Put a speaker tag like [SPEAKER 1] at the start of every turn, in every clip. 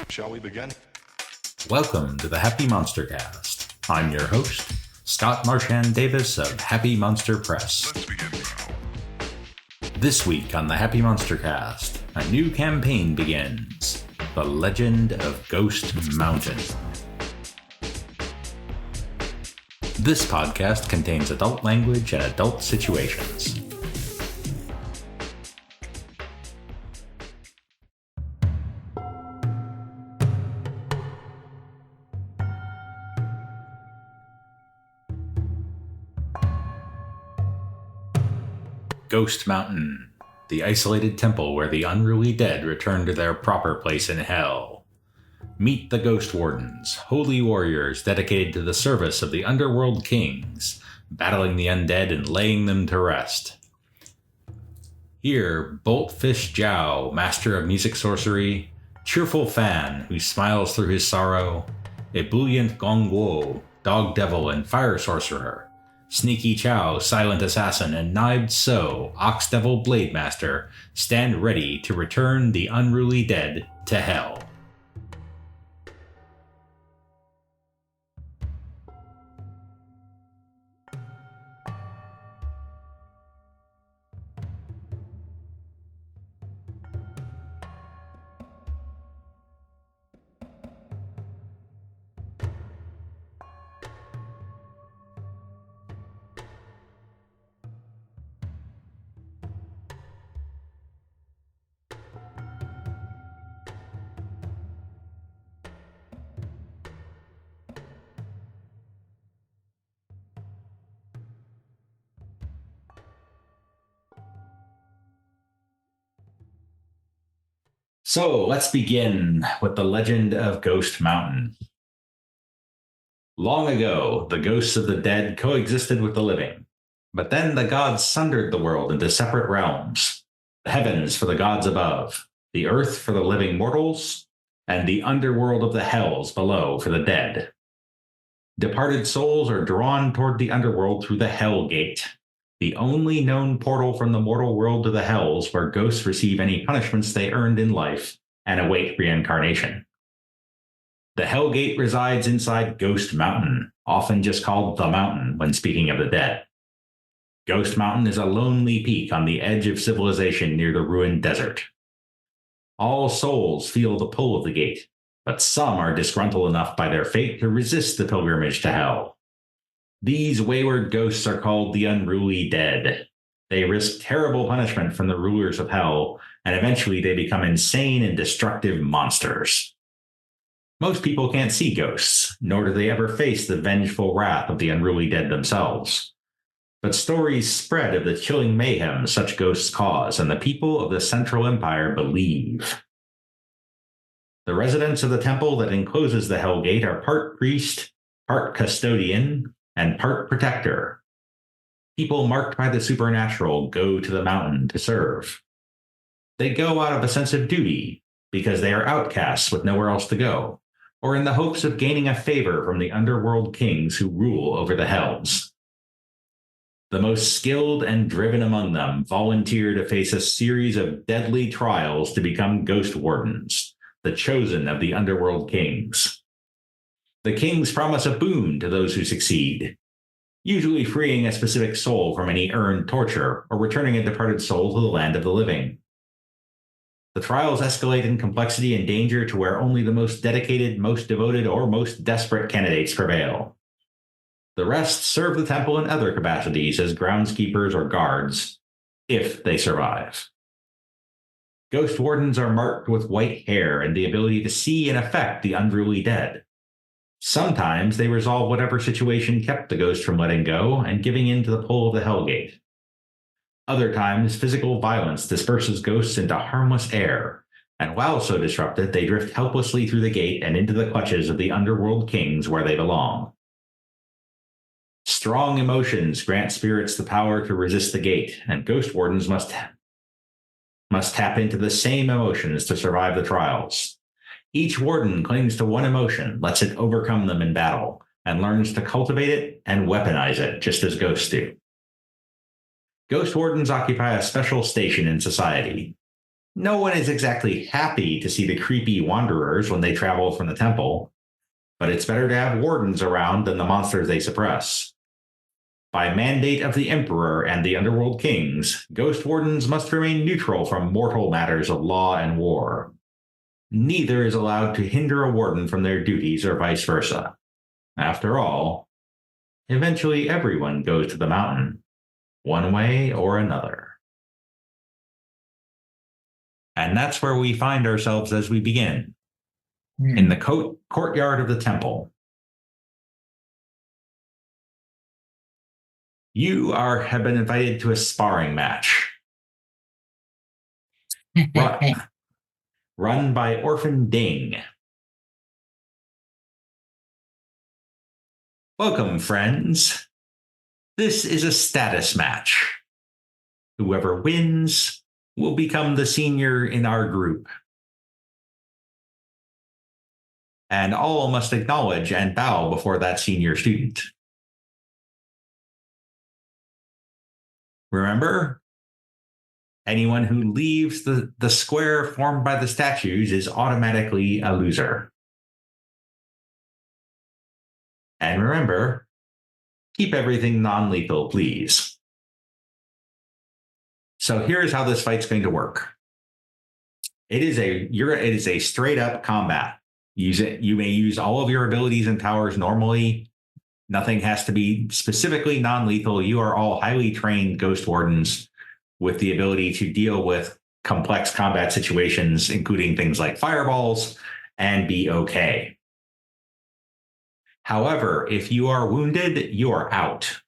[SPEAKER 1] Shall we begin?
[SPEAKER 2] Welcome to the Happy MonsterCast. I'm your host, Scott Marchand Davis of Happy Monster Press.
[SPEAKER 1] Let's begin now.
[SPEAKER 2] This week on the Happy MonsterCast, a new campaign begins. The Legend of Ghost Mountain. This podcast contains adult language and adult situations. Ghost Mountain, the isolated temple where the unruly dead return to their proper place in hell. Meet the Ghost Wardens, holy warriors dedicated to the service of the underworld kings, battling the undead and laying them to rest. Here, bolt Fist Jiao, master of music sorcery, Cheerful Fan, who smiles through his sorrow, Ebullient Gong Gou, dog devil and fire sorcerer, Sneaky Chao, silent assassin, and Jung Soo, ox devil blade master, stand ready to return the unruly dead to hell. So let's begin with the legend of Ghost Mountain. Long ago, the ghosts of the dead coexisted with the living, but then the gods sundered the world into separate realms, the heavens for the gods above, the earth for the living mortals, and the underworld of the hells below for the dead. Departed souls are drawn toward the underworld through the Hell Gate, the only known portal from the mortal world to the hells where ghosts receive any punishments they earned in life and await reincarnation. The Hell Gate resides inside Ghost Mountain, often just called the Mountain when speaking of the dead. Ghost Mountain is a lonely peak on the edge of civilization near the ruined desert. All souls feel the pull of the gate, but some are disgruntled enough by their fate to resist the pilgrimage to hell. These wayward ghosts are called the unruly dead. They risk terrible punishment from the rulers of hell, and eventually they become insane and destructive monsters. Most people can't see ghosts, nor do they ever face the vengeful wrath of the unruly dead themselves. But stories spread of the chilling mayhem such ghosts cause, and the people of the Central Empire believe. The residents of the temple that encloses the Hell Gate are part priest, part custodian, and part protector. People marked by the supernatural go to the mountain to serve. They go out of a sense of duty because they are outcasts with nowhere else to go, or in the hopes of gaining a favor from the underworld kings who rule over the hells. The most skilled and driven among them volunteer to face a series of deadly trials to become ghost wardens, the chosen of the underworld kings. The kings promise a boon to those who succeed, usually freeing a specific soul from any earned torture or returning a departed soul to the land of the living. The trials escalate in complexity and danger to where only the most dedicated, most devoted, or most desperate candidates prevail. The rest serve the temple in other capacities as groundskeepers or guards, if they survive. Ghost wardens are marked with white hair and the ability to see and affect the unruly dead. Sometimes they resolve whatever situation kept the ghost from letting go and giving in to the pull of the Hell Gate. Other times, physical violence disperses ghosts into harmless air, and while so disrupted, they drift helplessly through the gate and into the clutches of the underworld kings where they belong. Strong emotions grant spirits the power to resist the gate, and ghost wardens must tap into the same emotions to survive the trials. Each warden clings to one emotion, lets it overcome them in battle, and learns to cultivate it and weaponize it, just as ghosts do. Ghost wardens occupy a special station in society. No one is exactly happy to see the creepy wanderers when they travel from the temple, but it's better to have wardens around than the monsters they suppress. By mandate of the Emperor and the Underworld Kings, ghost wardens must remain neutral from mortal matters of law and war. Neither is allowed to hinder a warden from their duties or vice versa. After all, eventually everyone goes to the mountain, one way or another. And that's where we find ourselves as we begin, in the courtyard of the temple. You have been invited to a sparring match. Run by Orphan Ding. Welcome, friends. This is a status match. Whoever wins will become the senior in our group. And all must acknowledge and bow before that senior student. Remember, anyone who leaves the square formed by the statues is automatically a loser. And remember, keep everything non-lethal, please. So here's how this fight's going to work. It is a straight up combat. You may use all of your abilities and powers normally. Nothing has to be specifically non-lethal. You are all highly trained ghost wardens with the ability to deal with complex combat situations, including things like fireballs, and be okay. However, if you are wounded, you are out.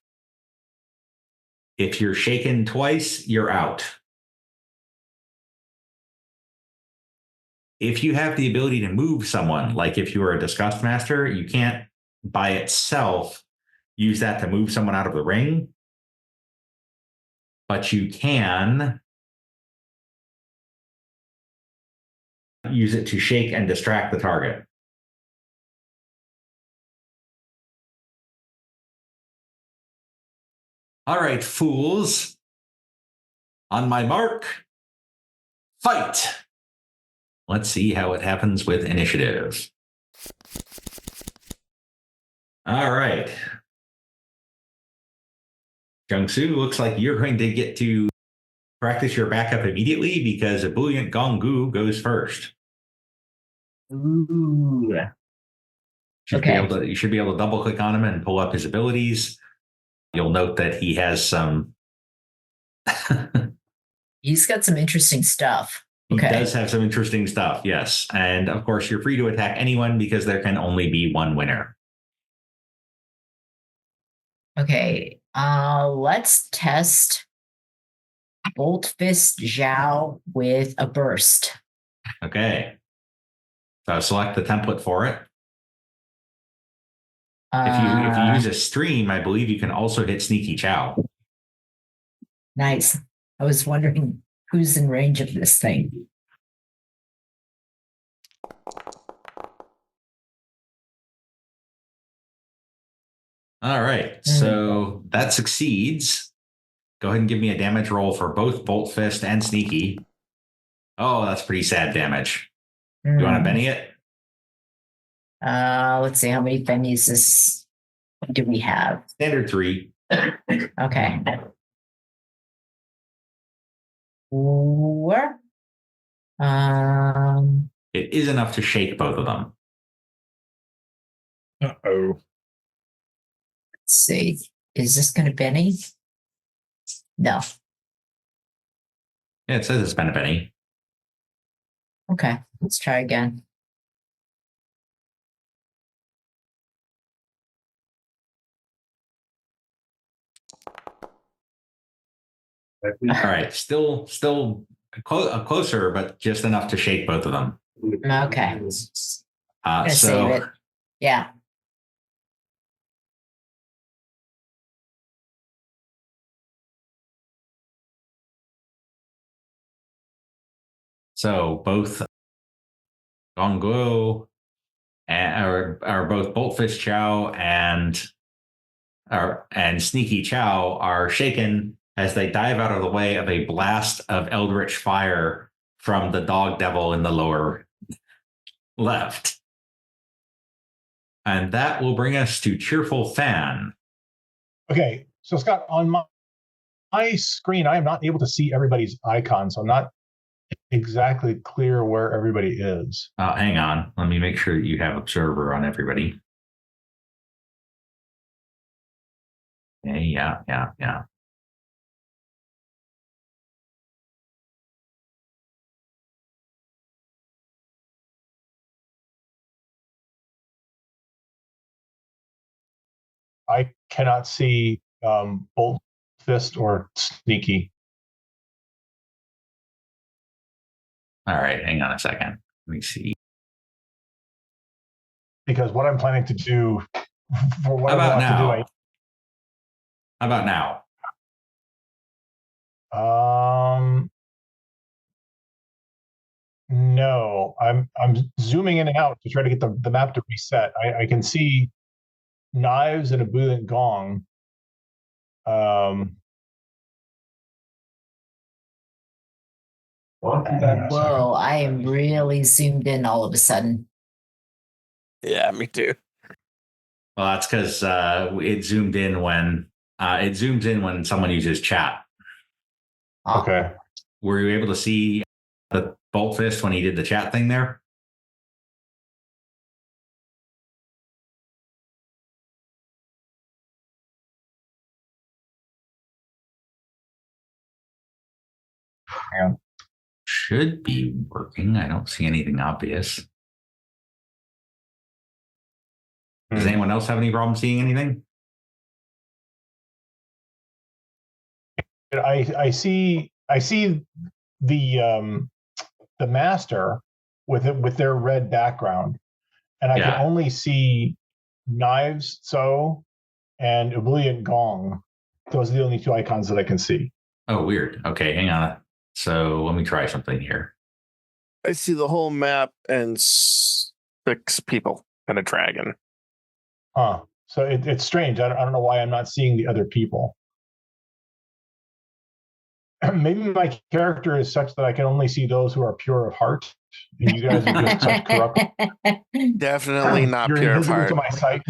[SPEAKER 2] If you're shaken twice, you're out. If you have the ability to move someone, like if you are a Disgust Master, you can't by itself use that to move someone out of the ring, but you can use it to shake and distract the target. All right, fools. On my mark, fight. Let's see how it happens with initiative. All right. Jung Soo, looks like you're going to get to practice your backup immediately because Ebullient Gong Gou goes first.
[SPEAKER 3] Ooh.
[SPEAKER 2] You should be able to double click on him and pull up his abilities. You'll note that he has some.
[SPEAKER 3] He's got some interesting stuff.
[SPEAKER 2] He does have some interesting stuff, yes. And of course, you're free to attack anyone because there can only be one winner.
[SPEAKER 3] Okay, let's test Bolt Fist Jiao with a burst.
[SPEAKER 2] Okay. So select the template for it. If you use a stream, I believe you can also hit Sneaky Chao.
[SPEAKER 3] Nice. I was wondering who's in range of this thing.
[SPEAKER 2] All right. So that succeeds. Go ahead and give me a damage roll for both Bolt Fist and Sneaky. Oh, that's pretty sad damage. You want to Benny it?
[SPEAKER 3] Let's see, how many bennies do we have?
[SPEAKER 2] Standard 3.
[SPEAKER 3] Okay. 4.
[SPEAKER 2] It is enough to shake both of them.
[SPEAKER 4] Uh-oh.
[SPEAKER 3] Let's see. Is this going to Benny? No.
[SPEAKER 2] Yeah, it says it's been a Benny.
[SPEAKER 3] Okay, let's try again.
[SPEAKER 2] All right, still closer, but just enough to shake both of them.
[SPEAKER 3] Okay. I'm gonna save it. Yeah.
[SPEAKER 2] So both Gong Gou are both Bolt Fist Chao and Sneaky Chao are shaken as they dive out of the way of a blast of eldritch fire from the dog devil in the lower left. And that will bring us to Cheerful Fan.
[SPEAKER 4] Okay, so Scott, on my screen, I am not able to see everybody's icon, so I'm not exactly clear where everybody is.
[SPEAKER 2] Hang on. Let me make sure that you have Observer on everybody. Okay, yeah.
[SPEAKER 4] I cannot see Bolt, Fist, or Sneaky.
[SPEAKER 2] All right, hang on a second. Let me see.
[SPEAKER 4] Because what I'm planning to do, for what
[SPEAKER 2] How
[SPEAKER 4] I
[SPEAKER 2] about
[SPEAKER 4] want to do,
[SPEAKER 2] How about now?
[SPEAKER 4] No, I'm zooming in and out to try to get the map to reset. I can see knives and Ebullient Gong.
[SPEAKER 3] Whoa, I am really zoomed in all of a sudden.
[SPEAKER 5] Yeah, me too.
[SPEAKER 2] Well, that's because it zoomed in when it zooms in when someone uses chat.
[SPEAKER 4] Okay.
[SPEAKER 2] Were you able to see the Bolt Fist when he did the chat thing there?
[SPEAKER 4] Yeah.
[SPEAKER 2] Should be working. I don't see anything obvious. Does anyone else have any problem seeing anything?
[SPEAKER 4] I see the master with their red background, and I can only see knives and Ebullient Gong. Those are the only two icons that I can see.
[SPEAKER 2] Oh, weird. Okay, hang on. So let me try something here.
[SPEAKER 5] I see the whole map and 6 people and a dragon.
[SPEAKER 4] Huh. So it's strange. I don't know why I'm not seeing the other people. Maybe my character is such that I can only see those who are pure of heart, and you guys are just such corrupt.
[SPEAKER 5] Definitely not
[SPEAKER 4] You're
[SPEAKER 5] pure of
[SPEAKER 4] invisible
[SPEAKER 5] heart.
[SPEAKER 4] to my sight.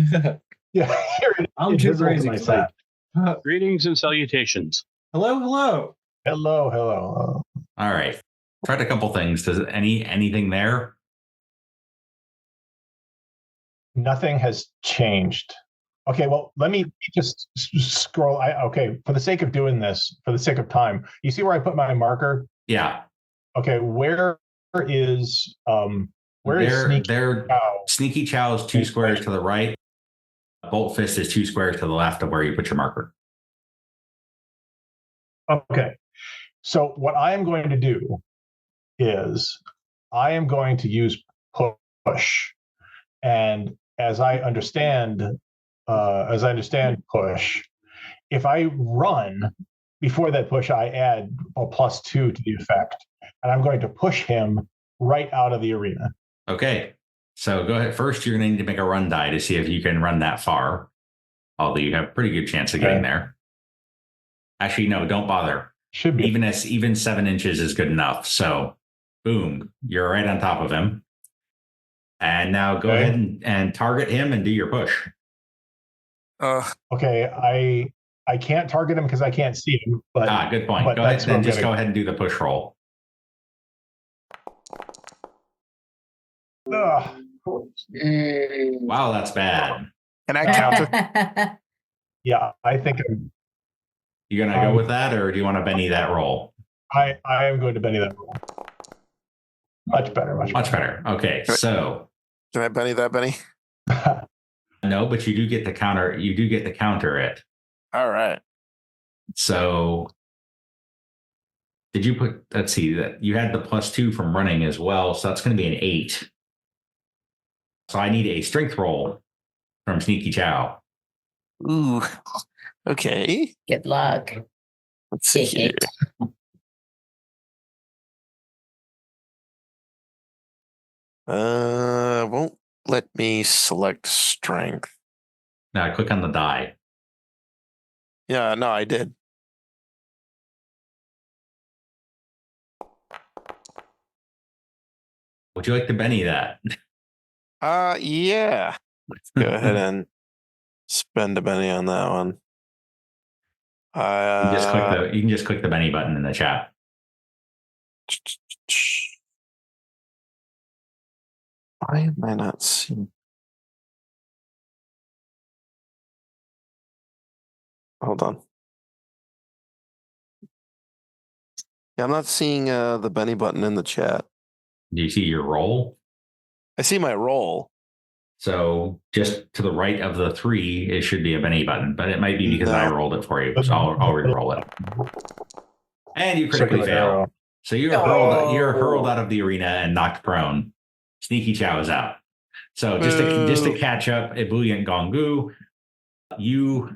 [SPEAKER 4] Yeah, you're
[SPEAKER 6] I'm too
[SPEAKER 4] invisible to
[SPEAKER 6] crazy
[SPEAKER 4] my
[SPEAKER 6] for
[SPEAKER 4] sight.
[SPEAKER 6] that. Greetings and salutations. Hello, hello.
[SPEAKER 4] Hello.
[SPEAKER 2] All right. Tried a couple things. Does anything there?
[SPEAKER 4] Nothing has changed. Okay, well, let me just scroll. Okay, for the sake of doing this, for the sake of time, you see where I put my marker?
[SPEAKER 2] Yeah.
[SPEAKER 4] Okay, where is Sneaky Chao?
[SPEAKER 2] Sneaky Chao is 2 squares to the right. Bolt Fist is 2 squares to the left of where you put your marker.
[SPEAKER 4] Okay, so what I am going to do is I am going to use push, and as I understand push, if I run before that push, I add a +2 to the effect, and I'm going to push him right out of the arena.
[SPEAKER 2] Okay, so go ahead. First, you're going to need to make a run die to see if you can run that far. Although you have a pretty good chance of getting there. Actually, no, don't bother.
[SPEAKER 4] Should be.
[SPEAKER 2] Even 7 inches is good enough. So, boom, you're right on top of him. And now go ahead and target him and do your push.
[SPEAKER 4] Okay, I can't target him because I can't see him. But
[SPEAKER 2] good point.
[SPEAKER 4] But
[SPEAKER 2] go ahead and just go ahead and do the push roll.
[SPEAKER 4] Ugh.
[SPEAKER 2] Wow, that's bad.
[SPEAKER 5] Can I counter?
[SPEAKER 4] Yeah, I think
[SPEAKER 2] You gonna go with that, or do you want to Benny that roll?
[SPEAKER 4] I am going to Benny that roll. Much better.
[SPEAKER 2] Much better. Okay, so
[SPEAKER 5] Can I Benny that, Benny?
[SPEAKER 2] no, but you do get the counter. You do get to counter it.
[SPEAKER 5] All right.
[SPEAKER 2] So did you put? Let's see that you had the +2 from running as well, so that's going to be an 8. So I need a strength roll from Sneaky Chao.
[SPEAKER 5] Ooh. Okay.
[SPEAKER 3] Good luck.
[SPEAKER 5] Let's see here. Won't let me select strength.
[SPEAKER 2] Now click on the die.
[SPEAKER 5] Yeah, no, I did.
[SPEAKER 2] Would you like to Benny that?
[SPEAKER 5] Yeah. Let's go ahead and spend a penny on that one.
[SPEAKER 2] You can just click the Benny button in the chat.
[SPEAKER 5] Why am I not seeing? Hold on. Yeah, I'm not seeing the Benny button in the chat.
[SPEAKER 2] Do you see your roll?
[SPEAKER 5] I see my roll.
[SPEAKER 2] So just to the right of the 3, it should be a Benny button, but it might be because I rolled it for you. So I'll re-roll it. And you critically fail. So you're hurled out of the arena and knocked prone. Sneaky Chao is out. So just to catch up, Ebullient Gong Gou, you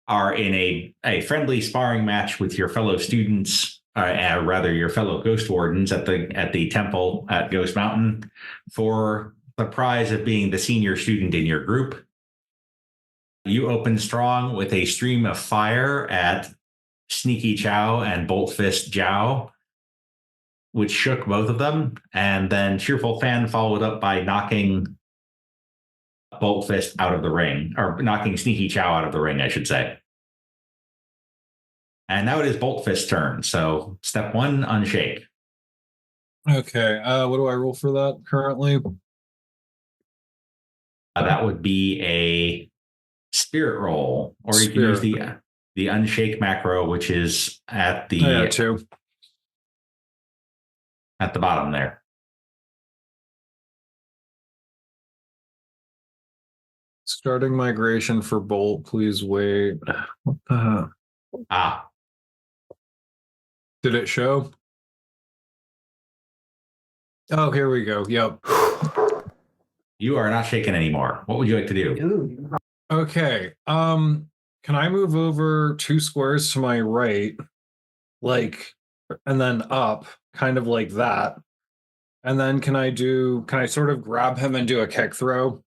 [SPEAKER 2] are in a friendly sparring match with your fellow students, rather your fellow ghost wardens at the temple at Ghost Mountain for the prize of being the senior student in your group. You opened strong with a stream of fire at Sneaky Chao and Fist Jiao, which shook both of them. And then Cheerful Fan followed up by knocking Fist out of the ring, or knocking Sneaky Chao out of the ring, I should say. And now it is Fist's turn. So step 1, unshake.
[SPEAKER 7] Okay. What do I roll for that currently?
[SPEAKER 2] That would be a spirit roll, or you can use the unshake macro, which is at the
[SPEAKER 7] 2
[SPEAKER 2] at the bottom there.
[SPEAKER 7] Starting migration for Bolt. Please wait. What the heck? Did it show? Oh, here we go. Yep.
[SPEAKER 2] You are not shaken anymore. What would you like to do?
[SPEAKER 7] Okay. Can I move over 2 squares to my right, and then up, kind of like that? And then can I sort of grab him and do a kick throw?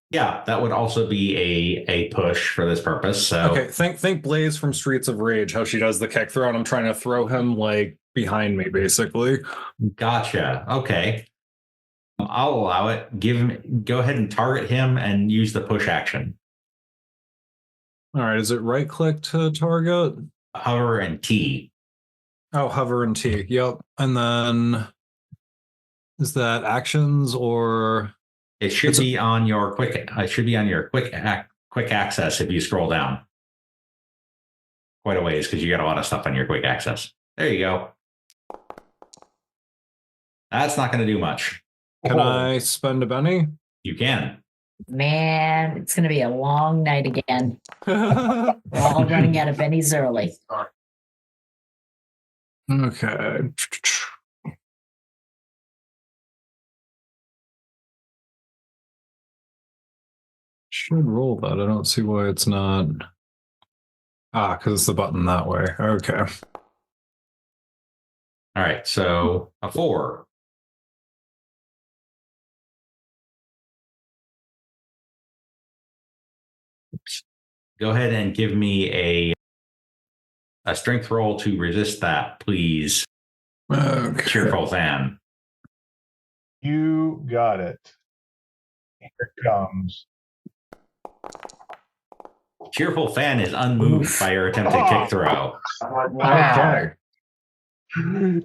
[SPEAKER 2] Yeah, that would also be a push for this purpose. So
[SPEAKER 7] okay, think Blaze from Streets of Rage, how she does the kick throw, and I'm trying to throw him behind me, basically.
[SPEAKER 2] Gotcha. Okay. I'll allow it. Go ahead and target him and use the push action.
[SPEAKER 7] All right, is it right click to target?
[SPEAKER 2] Hover and T.
[SPEAKER 7] Oh, hover and T. Yep. And then is that actions or
[SPEAKER 2] it should be on your quick quick access if you scroll down quite a ways, because you got a lot of stuff on your quick access. There you go. That's not going to do much.
[SPEAKER 7] Can I spend a Benny?
[SPEAKER 2] You can.
[SPEAKER 3] Man, it's going to be a long night again. We're all running out of bennies early.
[SPEAKER 7] Okay. Should roll that. I don't see why it's not. Because it's the button that way. Okay.
[SPEAKER 2] All right. So a 4. Go ahead and give me a strength roll to resist that, please.
[SPEAKER 7] Okay.
[SPEAKER 2] Cheerful Fan.
[SPEAKER 4] You got it. Here it comes.
[SPEAKER 2] Cheerful Fan is unmoved by your attempted kick throw.
[SPEAKER 7] Okay.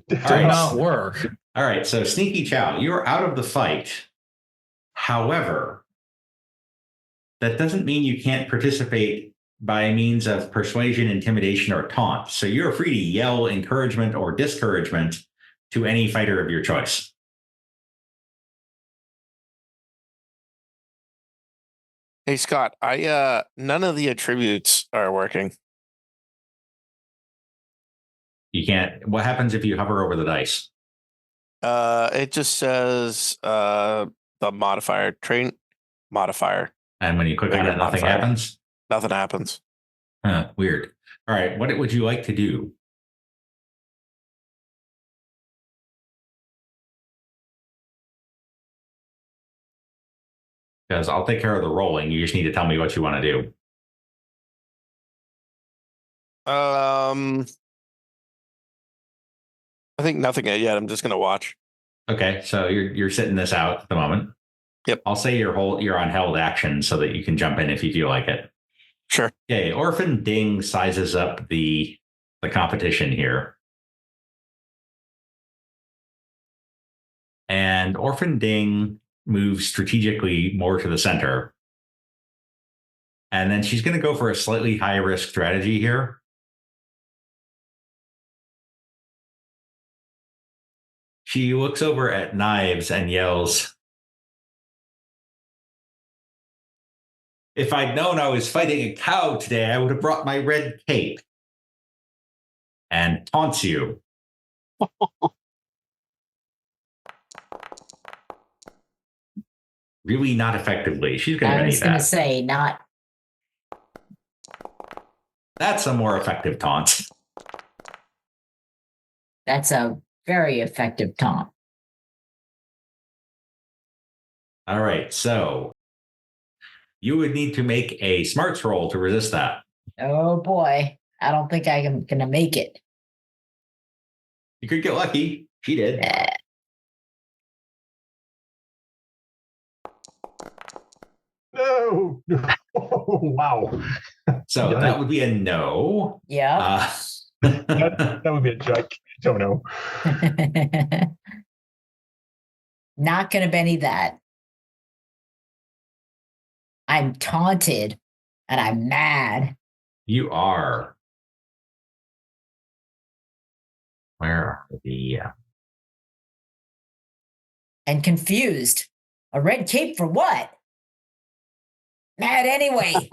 [SPEAKER 7] Did not work.
[SPEAKER 2] All right. So Sneaky Chao, you're out of the fight. However, that doesn't mean you can't participate by means of persuasion, intimidation, or taunt. So you're free to yell encouragement or discouragement to any fighter of your choice.
[SPEAKER 5] Hey, Scott, none of the attributes are working.
[SPEAKER 2] You can't. What happens if you hover over the dice?
[SPEAKER 5] It just says the modifier, train modifier.
[SPEAKER 2] And when you click on it, nothing happens?
[SPEAKER 5] Nothing happens.
[SPEAKER 2] Huh, weird. All right. What would you like to do? Because I'll take care of the rolling. You just need to tell me what you want to do.
[SPEAKER 5] I think nothing yet. I'm just going to watch.
[SPEAKER 2] Okay, so you're sitting this out at the moment.
[SPEAKER 5] Yep.
[SPEAKER 2] I'll say you're on held action so that you can jump in if you feel like it.
[SPEAKER 5] Sure.
[SPEAKER 2] Okay, Orphan Ding sizes up the competition here. And Orphan Ding moves strategically more to the center. And then she's going to go for a slightly high risk strategy here. She looks over at Knives and yells, "If I'd known I was fighting a cow today, I would have brought my red cape." And taunts you. Really not effectively. She's going to
[SPEAKER 3] I
[SPEAKER 2] need
[SPEAKER 3] was going to
[SPEAKER 2] that.
[SPEAKER 3] say, not.
[SPEAKER 2] That's a more effective taunt.
[SPEAKER 3] That's a very effective taunt.
[SPEAKER 2] All right, so you would need to make a smarts roll to resist that.
[SPEAKER 3] Oh boy. I don't think I'm going to make it.
[SPEAKER 2] You could get lucky. She did.
[SPEAKER 4] No. Oh, wow.
[SPEAKER 2] So that would be a no.
[SPEAKER 3] Yeah.
[SPEAKER 4] That would be a giant. I don't know.
[SPEAKER 3] Not going to Benny that. I'm taunted and I'm mad.
[SPEAKER 2] You are. Where are the...
[SPEAKER 3] And confused. A red cape for what? Mad anyway.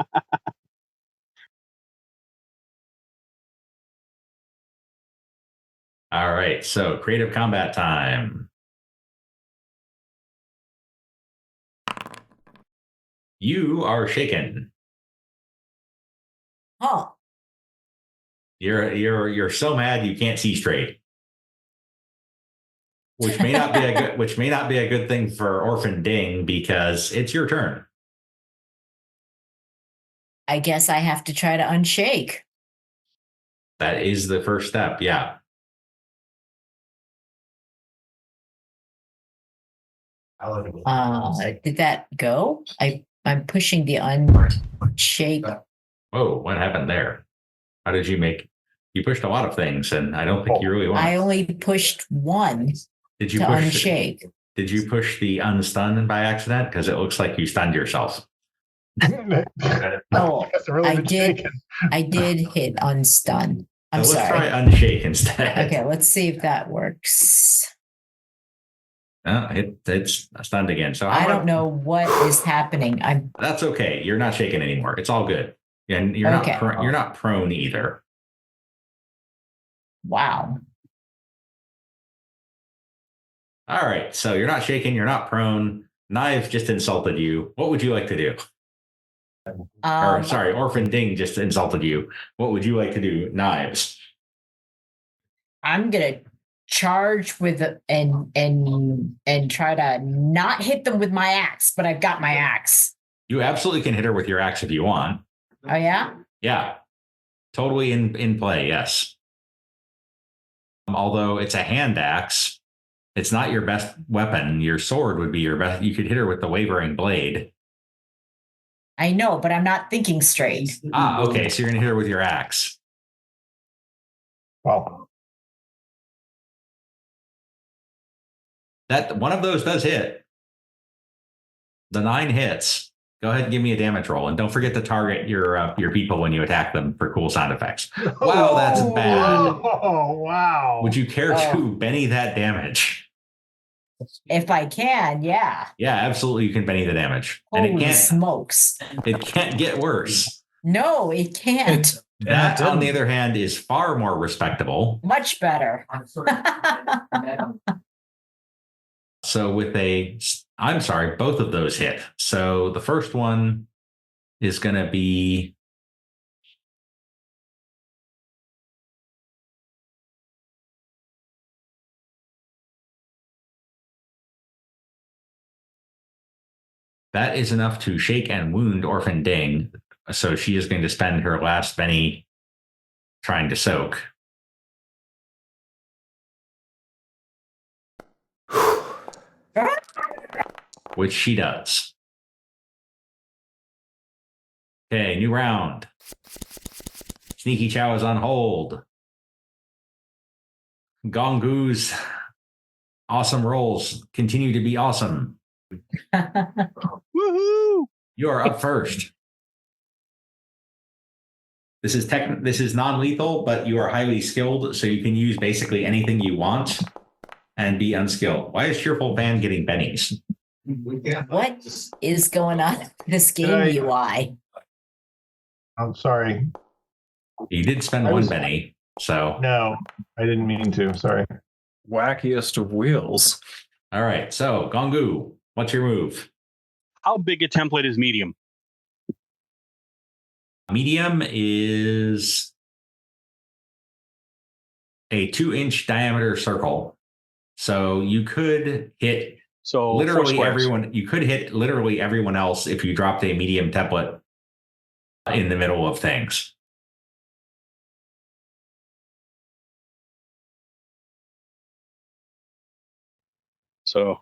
[SPEAKER 2] All right, so creative combat time. You are shaken.
[SPEAKER 3] Huh.
[SPEAKER 2] You're so mad you can't see straight. Which may not be a good thing for Orphan Ding because it's your turn.
[SPEAKER 3] I guess I have to try to unshake.
[SPEAKER 2] That is the first step, yeah.
[SPEAKER 3] Did that go? I'm pushing the unshake.
[SPEAKER 2] Oh, what happened there? How did you pushed a lot of things and I don't think you really want.
[SPEAKER 3] I only pushed one
[SPEAKER 2] Did you
[SPEAKER 3] to
[SPEAKER 2] push
[SPEAKER 3] unshake.
[SPEAKER 2] Did you push the unstun by accident? Because it looks like you stunned yourself.
[SPEAKER 3] Oh, I did. I did hit unstun. I'm
[SPEAKER 2] so let's
[SPEAKER 3] sorry.
[SPEAKER 2] try unshake instead.
[SPEAKER 3] Okay, let's see if that works.
[SPEAKER 2] It's stunned again. So
[SPEAKER 3] I don't know what is happening.
[SPEAKER 2] That's okay. You're not shaking anymore. It's all good. And you're not prone either.
[SPEAKER 3] Wow.
[SPEAKER 2] All right. So you're not shaking. You're not prone. Knife just insulted you. What would you like to do? Or sorry, Orphan Ding just insulted you. What would you like to do, Knives?
[SPEAKER 3] I'm gonna charge with and try to not hit them with my axe, but I've got my axe.
[SPEAKER 2] You absolutely can hit her with your axe if you want.
[SPEAKER 3] Oh yeah?
[SPEAKER 2] Yeah. Totally in play, yes. Although it's a hand axe, it's not your best weapon. Your sword would be your best. You could hit her with the wavering blade.
[SPEAKER 3] I know, but I'm not thinking straight.
[SPEAKER 2] Okay. So you're going to hit her with your axe.
[SPEAKER 4] Wow.
[SPEAKER 2] That one of those does hit. The 9 hits. Go ahead and give me a damage roll. And don't forget to target your people when you attack them for cool sound effects. Wow, that's bad.
[SPEAKER 4] Oh, wow.
[SPEAKER 2] Would you care to Benny that damage?
[SPEAKER 3] If I can, yeah.
[SPEAKER 2] Yeah, absolutely. You can Benny the damage.
[SPEAKER 3] Holy
[SPEAKER 2] and
[SPEAKER 3] smokes.
[SPEAKER 2] It can't get worse.
[SPEAKER 3] No, it can't.
[SPEAKER 2] That, on the other hand, is far more respectable.
[SPEAKER 3] Much better.
[SPEAKER 2] So I'm sorry, both of those hit. So the first one is going to be that is enough to shake and wound Orphan Ding. So she is going to spend her last Benny trying to soak. which she does. Okay, new round. Sneaky Chao is on hold. Gong Gou's awesome rolls continue to be awesome.
[SPEAKER 6] Woohoo!
[SPEAKER 2] You are up first. This is non-lethal, but you are highly skilled, so you can use basically anything you want and be unskilled. Why is Cheerful Fan getting bennies?
[SPEAKER 3] What is going on with this game UI?
[SPEAKER 4] I'm sorry.
[SPEAKER 2] You did spend one Benny, so.
[SPEAKER 4] No, I didn't mean to. Sorry.
[SPEAKER 7] Wackiest of wheels.
[SPEAKER 2] All right, so Gong Gou, what's your move?
[SPEAKER 6] How big a template is medium?
[SPEAKER 2] Medium is a 2-inch diameter circle. So you could hit literally everyone. You could hit literally everyone else if you dropped a medium template in the middle of things.
[SPEAKER 6] So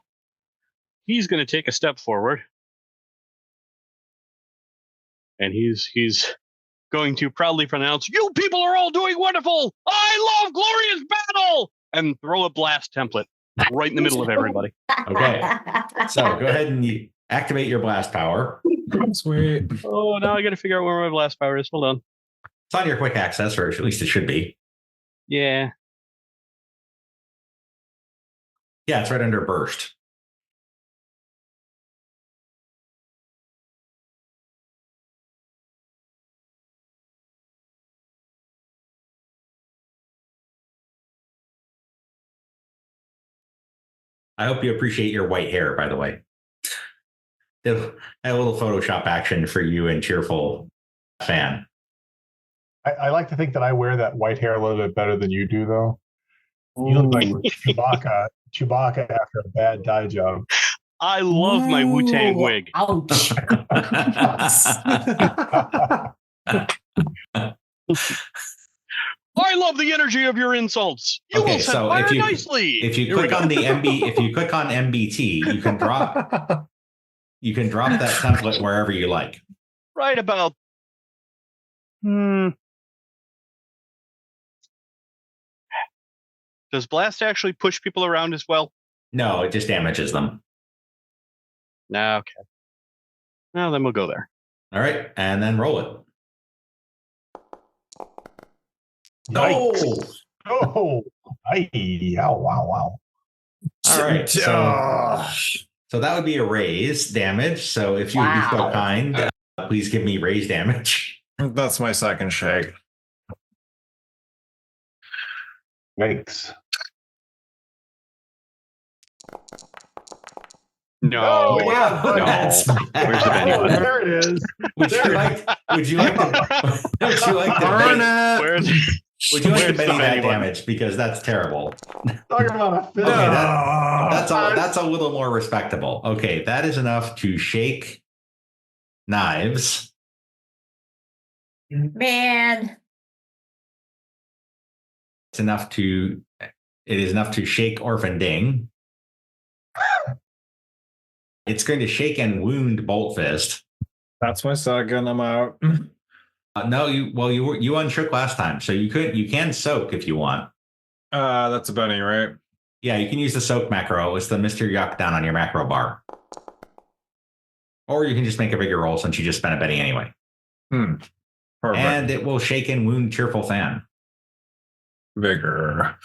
[SPEAKER 6] he's going to take a step forward. And he's going to proudly pronounce, "You people are all doing wonderful! I love glorious battle!" And throw a blast template right in the middle of everybody.
[SPEAKER 2] Okay. So go ahead and activate your blast power.
[SPEAKER 7] Sweet.
[SPEAKER 6] Oh, now I got to figure out where my blast power is. Hold on.
[SPEAKER 2] It's on your quick access, or at least it should be.
[SPEAKER 6] Yeah.
[SPEAKER 2] Yeah, it's right under burst. I hope you appreciate your white hair, by the way. A little Photoshop action for you and Cheerful Fan.
[SPEAKER 4] I like to think that I wear that white hair a little bit better than you do, though. You look like Chewbacca after a bad dye job.
[SPEAKER 6] I love my Wu-Tang wig.
[SPEAKER 3] Ouch.
[SPEAKER 6] I love the energy of your insults. You will set fire nicely.
[SPEAKER 2] If you click on MBT, you can drop that template wherever you like.
[SPEAKER 6] Right about. Does blast actually push people around as well?
[SPEAKER 2] No, it just damages them.
[SPEAKER 6] No, okay. Now then we'll go there.
[SPEAKER 2] All right, and then roll it.
[SPEAKER 4] Yikes. Oh, wow.
[SPEAKER 2] All right, so that would be a raise damage. So if you would be so kind, please give me raise damage.
[SPEAKER 7] That's my second shake.
[SPEAKER 4] Yikes.
[SPEAKER 6] No,
[SPEAKER 2] yeah,
[SPEAKER 6] no.
[SPEAKER 2] Where's
[SPEAKER 6] the Benny button?
[SPEAKER 4] There it is.
[SPEAKER 2] Would you like to Benny that damage? Because that's terrible.
[SPEAKER 4] Talking about a
[SPEAKER 2] that's a little more respectable. Okay, that is enough to shake Knives.
[SPEAKER 3] Man.
[SPEAKER 2] It is enough to shake Orphan Ding. It's going to shake and wound Bolt Fist.
[SPEAKER 7] That's my second. I'm out.
[SPEAKER 2] No, you unshook last time, so you can soak if you want.
[SPEAKER 7] That's a Benny, right?
[SPEAKER 2] Yeah, you can use the soak macro. It's the Mr. Yuck down on your macro bar. Or you can just make a bigger roll since you just spent a Benny anyway.
[SPEAKER 7] Perfect.
[SPEAKER 2] And it will shake and wound Cheerful Fan.
[SPEAKER 7] Vigor.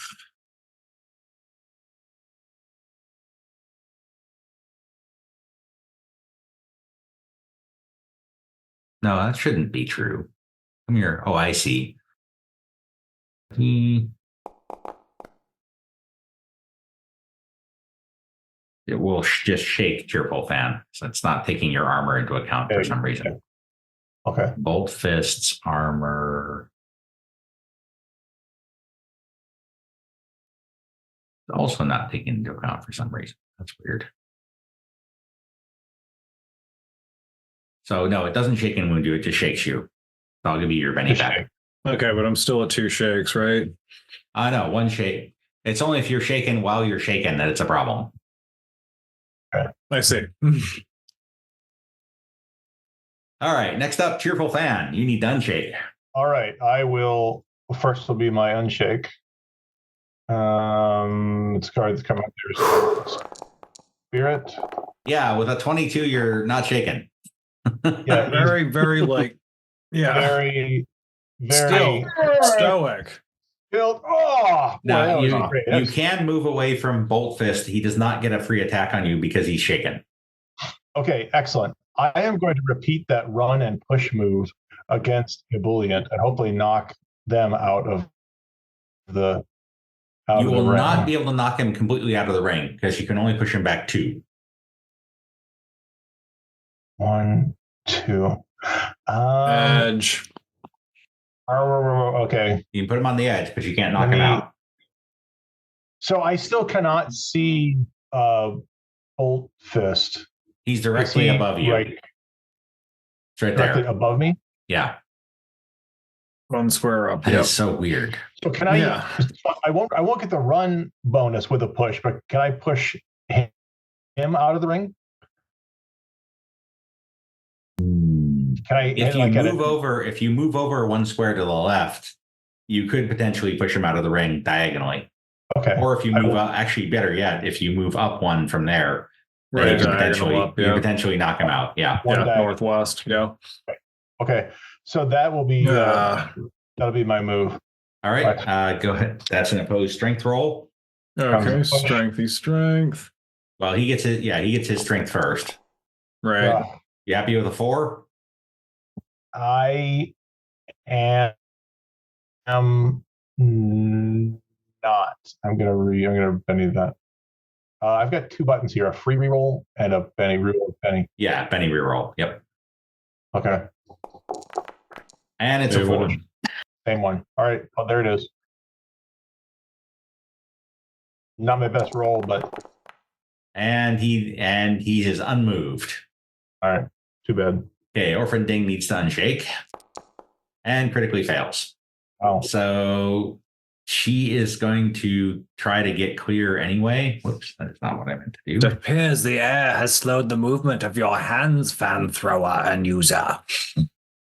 [SPEAKER 2] No, that shouldn't be true. Come here. Oh, I see. It will just shake Cheerful Fan. So it's not taking your armor into account for some reason.
[SPEAKER 4] Okay.
[SPEAKER 2] Bolt Fist's armor. Also not taken into account for some reason. That's weird. So no, it doesn't shake and wound you. It just shakes you. So I'll give you your Benny back.
[SPEAKER 7] Okay, but I'm still at 2 shakes, right?
[SPEAKER 2] No, 1 shake. It's only if you're shaken while you're shaken that it's a problem.
[SPEAKER 7] I see.
[SPEAKER 2] All right. Next up, Cheerful Fan. You need to unshake.
[SPEAKER 4] All right. I will. First will be my unshake. It's cards come up there. Spirit.
[SPEAKER 2] Yeah, with a 22, you're not shaken.
[SPEAKER 4] Yeah,
[SPEAKER 7] very, very like, yeah,
[SPEAKER 4] very,
[SPEAKER 7] still stoic.
[SPEAKER 4] Built. Oh,
[SPEAKER 2] Now,
[SPEAKER 4] boy, that was great.
[SPEAKER 2] you can move away from Bolt Fist. He does not get a free attack on you because he's shaken.
[SPEAKER 4] Okay, excellent. I am going to repeat that run and push move against Ebullient and hopefully knock them out of the.
[SPEAKER 2] You will not be able to knock him completely out of the ring because you can only push him back 2.
[SPEAKER 4] 1, 2.
[SPEAKER 7] Edge.
[SPEAKER 4] Okay.
[SPEAKER 2] You can put him on the edge, but you can't knock him out.
[SPEAKER 4] So I still cannot see Bolt Fist.
[SPEAKER 2] He's directly above you.
[SPEAKER 4] Right.
[SPEAKER 2] It's right
[SPEAKER 4] Directly
[SPEAKER 2] there.
[SPEAKER 4] above me?
[SPEAKER 2] Yeah.
[SPEAKER 7] 1 square up.
[SPEAKER 2] That is so weird.
[SPEAKER 4] So can I? Yeah. I won't get the run bonus with a push, but can I push him out of the ring? Can I?
[SPEAKER 2] If you move over 1 square to the left, you could potentially push him out of the ring diagonally.
[SPEAKER 4] Okay.
[SPEAKER 2] Or if you move up, actually better yet, if you move up 1 from there,
[SPEAKER 7] right,
[SPEAKER 2] you potentially knock him out. Yeah.
[SPEAKER 7] Northwest. Yeah.
[SPEAKER 4] Okay. So that will be that'll be my move.
[SPEAKER 2] All right. Go ahead. That's an opposed strength roll.
[SPEAKER 7] Okay. Strength.
[SPEAKER 2] Well, he gets his strength first.
[SPEAKER 7] Right.
[SPEAKER 2] You happy with a 4?
[SPEAKER 4] I am not. I'm gonna Benny that. I've got 2 buttons here: a free reroll and a Benny reroll. Benny.
[SPEAKER 2] Yeah, Benny reroll. Yep.
[SPEAKER 4] Okay.
[SPEAKER 2] And it's a 4.
[SPEAKER 4] Same one. All right. Oh, there it is. Not my best roll, but.
[SPEAKER 2] And he is unmoved.
[SPEAKER 4] All right. Too bad.
[SPEAKER 2] Okay, Orphan Ding needs to unshake and critically fails.
[SPEAKER 4] Oh.
[SPEAKER 2] So she is going to try to get clear anyway. Whoops, that's not what I meant to do.
[SPEAKER 8] It appears the air has slowed the movement of your hands, fan thrower and user.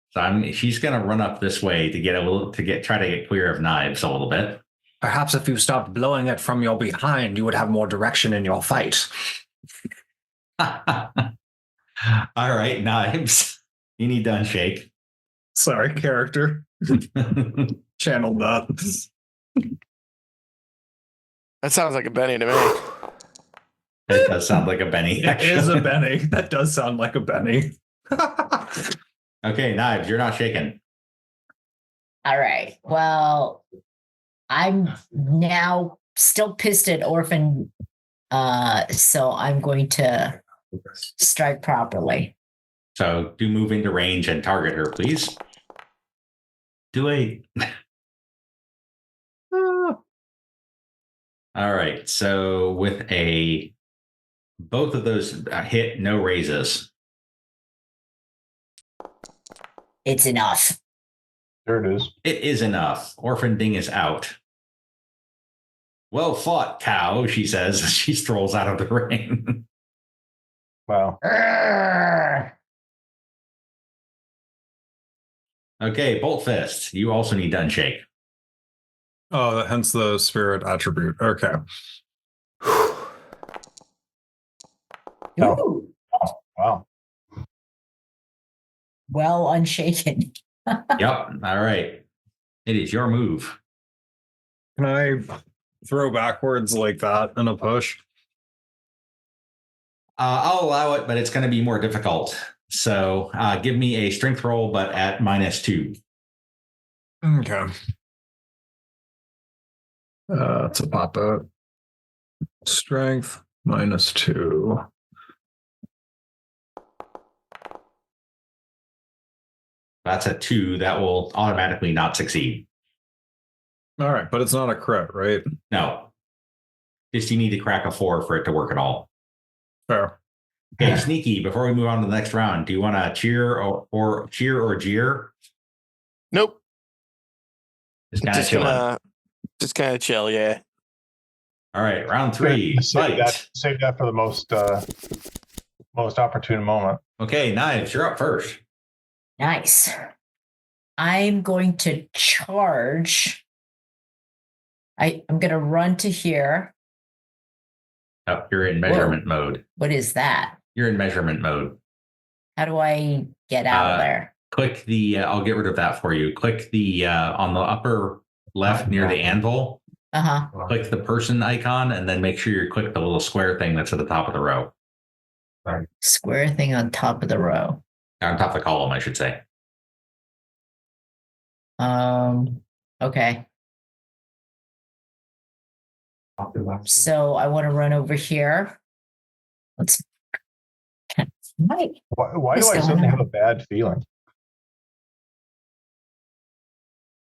[SPEAKER 2] So she's going to run up this way to try to get clear of Knives a little bit.
[SPEAKER 8] Perhaps if you stopped blowing it from your behind, you would have more direction in your fight.
[SPEAKER 2] All right, Knives. You need to unshake.
[SPEAKER 7] Sorry, character. Channeled that.
[SPEAKER 5] That sounds like a Benny to me.
[SPEAKER 2] It does sound like a Benny.
[SPEAKER 7] It is a Benny. That does sound like a Benny.
[SPEAKER 2] Okay, Knives, you're not shaking.
[SPEAKER 3] All right. Well, I'm now still pissed at Orphan, so I'm going to strike properly.
[SPEAKER 2] So do move into range and target her, please. Do it. All right. So with both of those hit, no raises.
[SPEAKER 3] It's enough.
[SPEAKER 4] There it is.
[SPEAKER 2] It is enough. Orphan Ding is out. Well fought, cow, she says as she strolls out of the ring.
[SPEAKER 4] Wow.
[SPEAKER 2] Okay, Bolt Fist. You also need to unshake.
[SPEAKER 7] Oh, hence the spirit attribute. Okay.
[SPEAKER 3] Ooh.
[SPEAKER 4] Wow.
[SPEAKER 3] Well, unshaken.
[SPEAKER 2] Yep. All right. It is your move.
[SPEAKER 7] Can I throw backwards like that in a push?
[SPEAKER 2] I'll allow it, but it's going to be more difficult. So give me a strength roll, but at -2.
[SPEAKER 7] Okay. It's a pop out. Strength -2.
[SPEAKER 2] That's a 2. That will automatically not succeed.
[SPEAKER 7] All right, but it's not a crit, right?
[SPEAKER 2] No. Just you need to crack a 4 for it to work at all.
[SPEAKER 7] Fair.
[SPEAKER 2] Okay, Sneaky, before we move on to the next round, do you want to cheer or jeer?
[SPEAKER 5] Nope.
[SPEAKER 2] Just kind of chilling.
[SPEAKER 5] Just kind of chill, yeah.
[SPEAKER 2] All right, round 3. Fight.
[SPEAKER 4] Save that for the most opportune moment.
[SPEAKER 2] Okay, Knives, you're up first.
[SPEAKER 3] Nice. I'm going to charge. I'm going to run to here.
[SPEAKER 2] Oh, you're in measurement mode.
[SPEAKER 3] What is that?
[SPEAKER 2] You're in measurement mode.
[SPEAKER 3] How do I get out of there?
[SPEAKER 2] Click the, I'll get rid of that for you. Click the, on the upper left near the anvil. Click the person icon and then make sure you click the little square thing that's at the top of the row.
[SPEAKER 3] Square thing on top of the row.
[SPEAKER 2] On top of the column, I should say.
[SPEAKER 3] Okay. So I want to run over here.
[SPEAKER 4] Why do I suddenly have a bad feeling?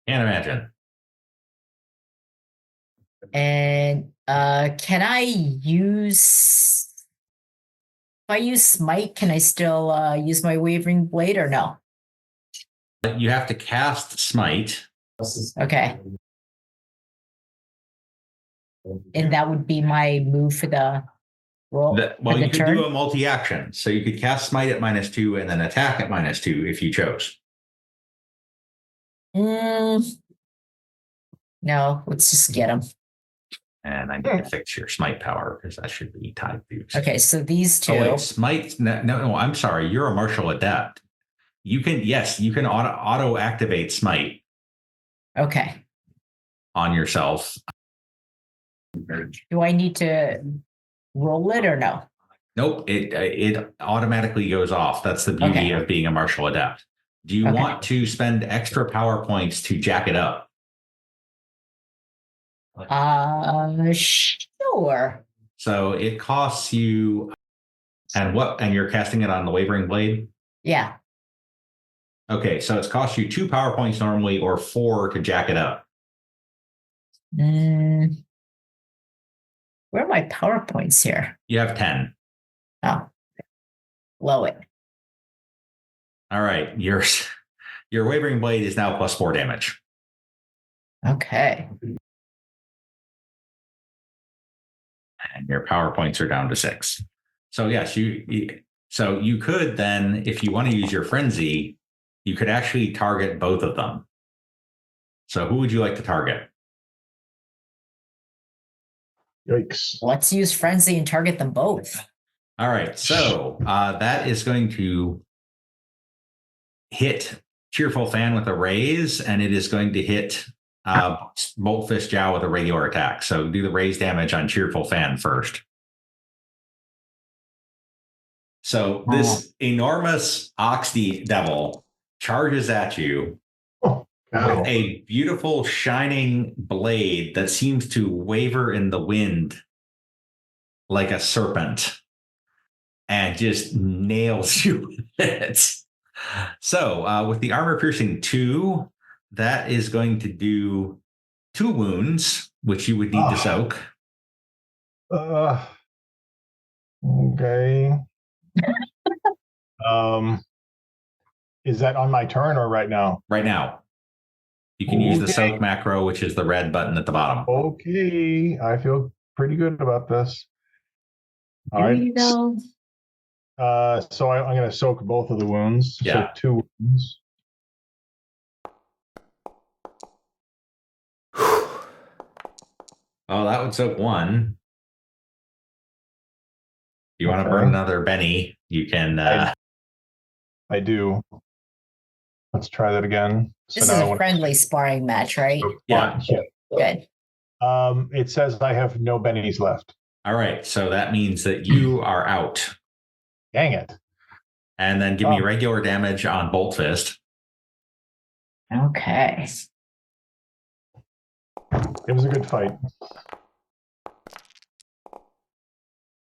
[SPEAKER 2] Can't imagine.
[SPEAKER 3] And can I use, if I use smite, can I still use my wavering blade or no?
[SPEAKER 2] You have to cast smite.
[SPEAKER 3] Okay. And that would be my move for the roll.
[SPEAKER 2] Well, you could do a multi-action. So you could cast smite at -2 and then attack at -2 if you chose.
[SPEAKER 3] No, let's just get them.
[SPEAKER 2] And I need to fix your smite power because that should be tied to.
[SPEAKER 3] Okay, so these two.
[SPEAKER 2] Oh, wait, smite. No, I'm sorry. You're a martial adept. You can auto activate smite.
[SPEAKER 3] Okay.
[SPEAKER 2] On yourself.
[SPEAKER 3] Do I need to roll it or no?
[SPEAKER 2] Nope. It automatically goes off. That's the beauty of being a martial adept. Do you want to spend extra power points to jack it up?
[SPEAKER 3] Sure.
[SPEAKER 2] So it costs you, and you're casting it on the wavering blade?
[SPEAKER 3] Yeah.
[SPEAKER 2] Okay, so it's cost you 2 power points normally or 4 to jack it up.
[SPEAKER 3] Where are my power points here?
[SPEAKER 2] You have 10.
[SPEAKER 3] Oh, blow it.
[SPEAKER 2] All right, your wavering blade is now +4 damage.
[SPEAKER 3] Okay.
[SPEAKER 2] And your power points are down to 6. So yes, so you could then, if you want to use your frenzy, you could actually target both of them. So who would you like to target?
[SPEAKER 4] Yikes.
[SPEAKER 3] Let's use frenzy and target them both.
[SPEAKER 2] All right, so that is going to hit Cheerful Fan with a raise, and it is going to hit Fist Jiao with a regular attack. So do the raise damage on Cheerful Fan first. So this enormous ox devil charges at you with a beautiful shining blade that seems to waver in the wind like a serpent and just nails you with it. So with the armor piercing 2, that is going to do 2 wounds, which you would need to soak.
[SPEAKER 4] Okay. Is that on my turn or right now?
[SPEAKER 2] Right now. You can use the soak macro, which is the red button at the bottom.
[SPEAKER 4] Okay. I feel pretty good about this. All right. So I'm going to soak both of the wounds.
[SPEAKER 2] Yeah.
[SPEAKER 4] So 2 wounds.
[SPEAKER 2] Oh, that would soak 1. If you want to burn another Benny, you can.
[SPEAKER 4] I do. Let's try that again.
[SPEAKER 3] This is a friendly sparring match, right?
[SPEAKER 2] Yeah.
[SPEAKER 3] Good.
[SPEAKER 4] It says I have no bennies left.
[SPEAKER 2] All right. So that means that you are out.
[SPEAKER 4] Dang it.
[SPEAKER 2] And then give me regular damage on Bolt Fist.
[SPEAKER 3] Okay.
[SPEAKER 4] It was a good fight.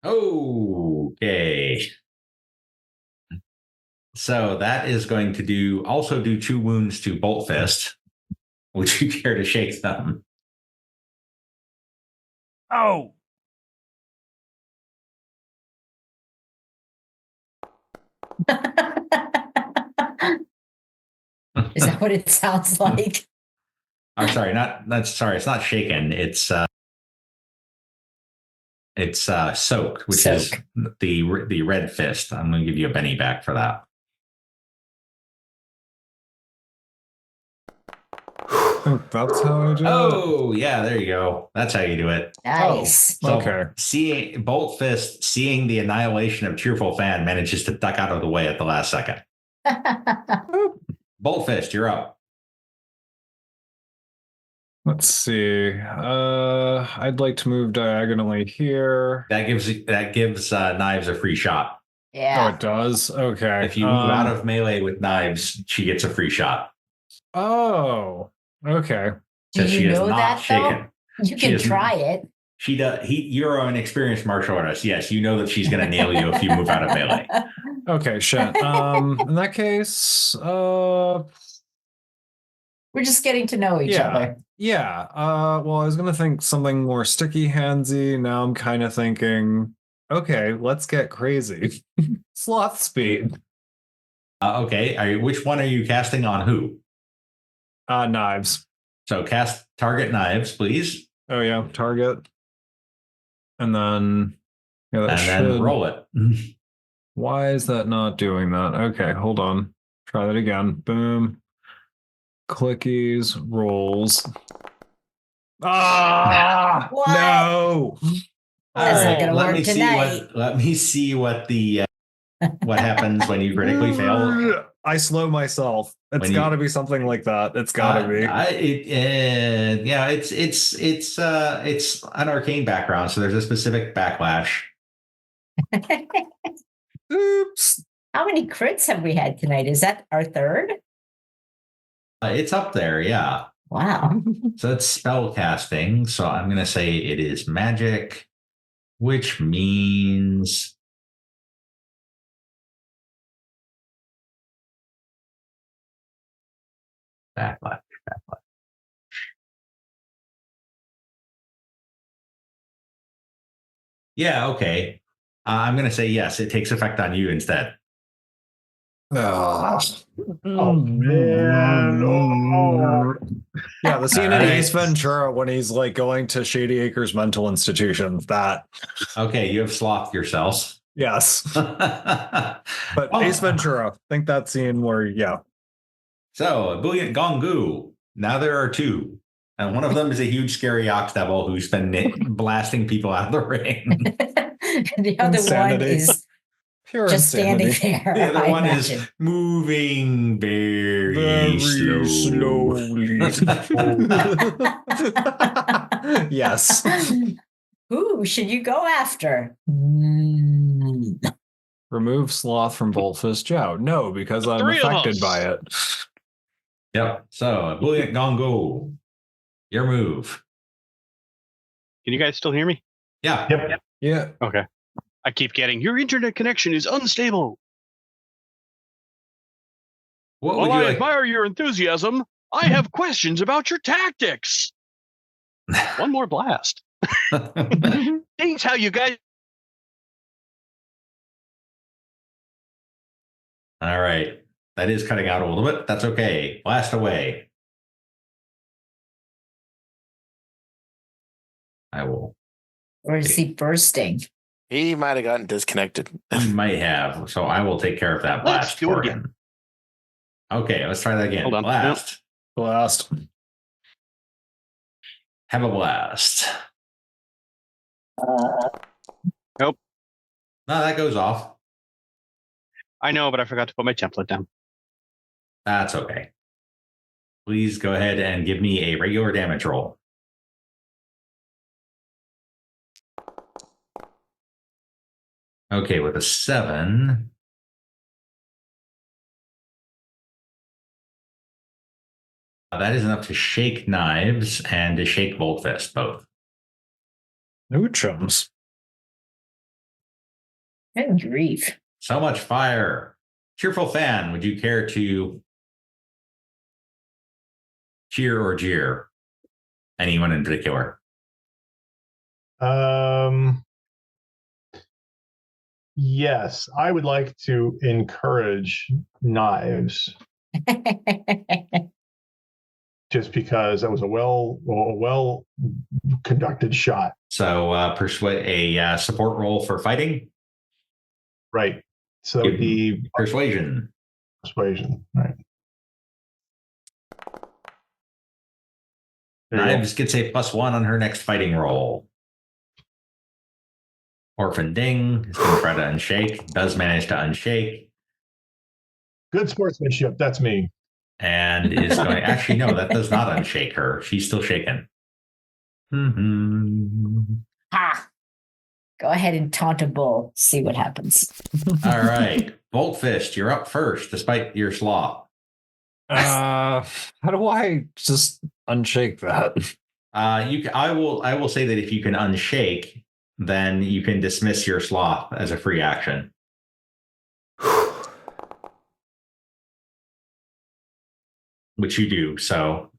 [SPEAKER 2] Okay. So that is going to also do 2 wounds to Bolt Fist. Would you care to shake them?
[SPEAKER 8] Oh.
[SPEAKER 3] Is that what it sounds like?
[SPEAKER 2] I'm sorry, it's not shaken. It's It's soak, which
[SPEAKER 3] Soak.
[SPEAKER 2] is the red fist. I'm going to give you a penny back for that.
[SPEAKER 7] That's how I do it.
[SPEAKER 2] Oh, yeah, there you go. That's how you do it.
[SPEAKER 3] Nice.
[SPEAKER 2] So
[SPEAKER 7] Okay.
[SPEAKER 2] seeing Bolt Fist, seeing the annihilation of Cheerful Fan, manages to duck out of the way at the last second. Bolt Fist, you're up.
[SPEAKER 7] Let's see. I'd like to move diagonally here.
[SPEAKER 2] That gives Knives a free shot.
[SPEAKER 7] Oh,
[SPEAKER 3] Yeah.
[SPEAKER 7] it does? Okay.
[SPEAKER 2] If you move out of melee with Knives, she gets a free shot.
[SPEAKER 7] Oh, okay.
[SPEAKER 3] Do
[SPEAKER 2] She
[SPEAKER 3] you
[SPEAKER 2] is
[SPEAKER 3] know
[SPEAKER 2] not
[SPEAKER 3] that
[SPEAKER 2] shaken.
[SPEAKER 3] though? You
[SPEAKER 2] She
[SPEAKER 3] can
[SPEAKER 2] is-
[SPEAKER 3] try it.
[SPEAKER 2] She does. You're an experienced martial artist. Yes, you know that she's going to nail you if you move out of melee.
[SPEAKER 7] Okay, shit. In that case,
[SPEAKER 3] We're just getting to know each other.
[SPEAKER 7] yeah. Well, I was gonna think something more sticky handsy. Now I'm kind of thinking, okay, let's get crazy. Sloth speed.
[SPEAKER 2] Okay. Which one are you casting on who?
[SPEAKER 7] Knives.
[SPEAKER 2] So cast target Knives, please,
[SPEAKER 7] Oh yeah, target. And then yeah, that
[SPEAKER 2] and
[SPEAKER 7] should
[SPEAKER 2] then roll it.
[SPEAKER 7] Why is that not doing that? Okay, hold on. Try that again. Boom. Clickies, rolls. Ah,
[SPEAKER 3] What?
[SPEAKER 7] no.
[SPEAKER 3] That's not gonna
[SPEAKER 2] let
[SPEAKER 3] work
[SPEAKER 2] me
[SPEAKER 3] tonight.
[SPEAKER 2] let me see what the what happens when you critically fail.
[SPEAKER 7] I slow myself. It's
[SPEAKER 2] When you-
[SPEAKER 7] got to be something like that. It's got to be.
[SPEAKER 2] Yeah, it's an arcane background, so there's a specific backlash.
[SPEAKER 7] Oops.
[SPEAKER 3] How many crits have we had tonight? Is that our third?
[SPEAKER 2] It's up there, yeah.
[SPEAKER 3] Wow.
[SPEAKER 2] So it's spell casting. So I'm going to say it is magic, which means backlash. Yeah, okay. I'm going to say yes. It takes effect on you instead.
[SPEAKER 7] Ah.
[SPEAKER 4] Oh man! Oh.
[SPEAKER 7] Yeah, the scene in
[SPEAKER 2] Alright.
[SPEAKER 7] Ace Ventura when he's like going to Shady Acres Mental Institution. That,
[SPEAKER 2] Okay, you have slothed yourselves.
[SPEAKER 7] yes. But
[SPEAKER 2] Oh.
[SPEAKER 7] Ace Ventura, think that scene where, yeah.
[SPEAKER 2] So, Ebullient Gong Gou. Now there are two. And one of them is a huge, scary ox devil who's been blasting people out of the ring.
[SPEAKER 3] The other
[SPEAKER 7] Insanity.
[SPEAKER 3] one is
[SPEAKER 7] Pure
[SPEAKER 3] just
[SPEAKER 7] insanity.
[SPEAKER 3] standing there.
[SPEAKER 2] The other
[SPEAKER 3] I
[SPEAKER 2] one
[SPEAKER 3] imagine.
[SPEAKER 2] is moving very,
[SPEAKER 7] slowly. Yes.
[SPEAKER 3] Who should you go after?
[SPEAKER 7] Remove sloth from Fist Jiao. No, because I'm
[SPEAKER 6] Three of
[SPEAKER 7] affected
[SPEAKER 6] us.
[SPEAKER 7] by it.
[SPEAKER 2] Yep. So, Ebullient Gong Gou. Your move.
[SPEAKER 6] Can you guys still hear me?
[SPEAKER 2] Yeah.
[SPEAKER 4] Yep.
[SPEAKER 7] Yeah.
[SPEAKER 6] Okay. I keep getting your internet connection is unstable.
[SPEAKER 2] What
[SPEAKER 6] While
[SPEAKER 2] would you
[SPEAKER 6] I
[SPEAKER 2] like?
[SPEAKER 6] admire your enthusiasm, I have questions about your tactics. One more blast. Thanks how you guys.
[SPEAKER 2] All right. That is cutting out a little bit. That's okay. Blast away. I will.
[SPEAKER 3] Or is he bursting?
[SPEAKER 5] He might have gotten disconnected.
[SPEAKER 2] He might have. So I will take care of that
[SPEAKER 6] Let's
[SPEAKER 2] blast
[SPEAKER 6] do it
[SPEAKER 2] for
[SPEAKER 6] again.
[SPEAKER 2] him. Okay, let's try that again.
[SPEAKER 6] Hold on.
[SPEAKER 2] Blast.
[SPEAKER 7] Blast.
[SPEAKER 2] Have a blast.
[SPEAKER 6] Nope.
[SPEAKER 2] No, that goes off.
[SPEAKER 6] I know, but I forgot to put my template down.
[SPEAKER 2] That's okay. Please go ahead and give me a regular damage roll. Okay, with a 7. That is enough to shake Knives and to shake Bolt Fist, both.
[SPEAKER 7] No chums.
[SPEAKER 3] Good grief.
[SPEAKER 2] So much fire. Cheerful Fan, would you care to cheer or jeer anyone in particular?
[SPEAKER 4] Yes, I would like to encourage Knives just because that was a well conducted shot.
[SPEAKER 2] So persuade a support roll for fighting.
[SPEAKER 4] Right. So that would be
[SPEAKER 2] persuasion.
[SPEAKER 4] Persuasion. Right.
[SPEAKER 2] Knives gets a +1 on her next fighting roll. Orphan Ding is going to try to unshake. Does manage to unshake.
[SPEAKER 4] Good sportsmanship. That's me.
[SPEAKER 2] And is going. Actually, no, that does not unshake her. She's still shaken.
[SPEAKER 3] Ha! Go ahead and taunt a bull. See what happens.
[SPEAKER 2] All right, Boltfist, you're up first, despite your sloth.
[SPEAKER 7] How do I just unshake that?
[SPEAKER 2] I will say that if you can unshake, then you can dismiss your sloth as a free action. Which you do, so.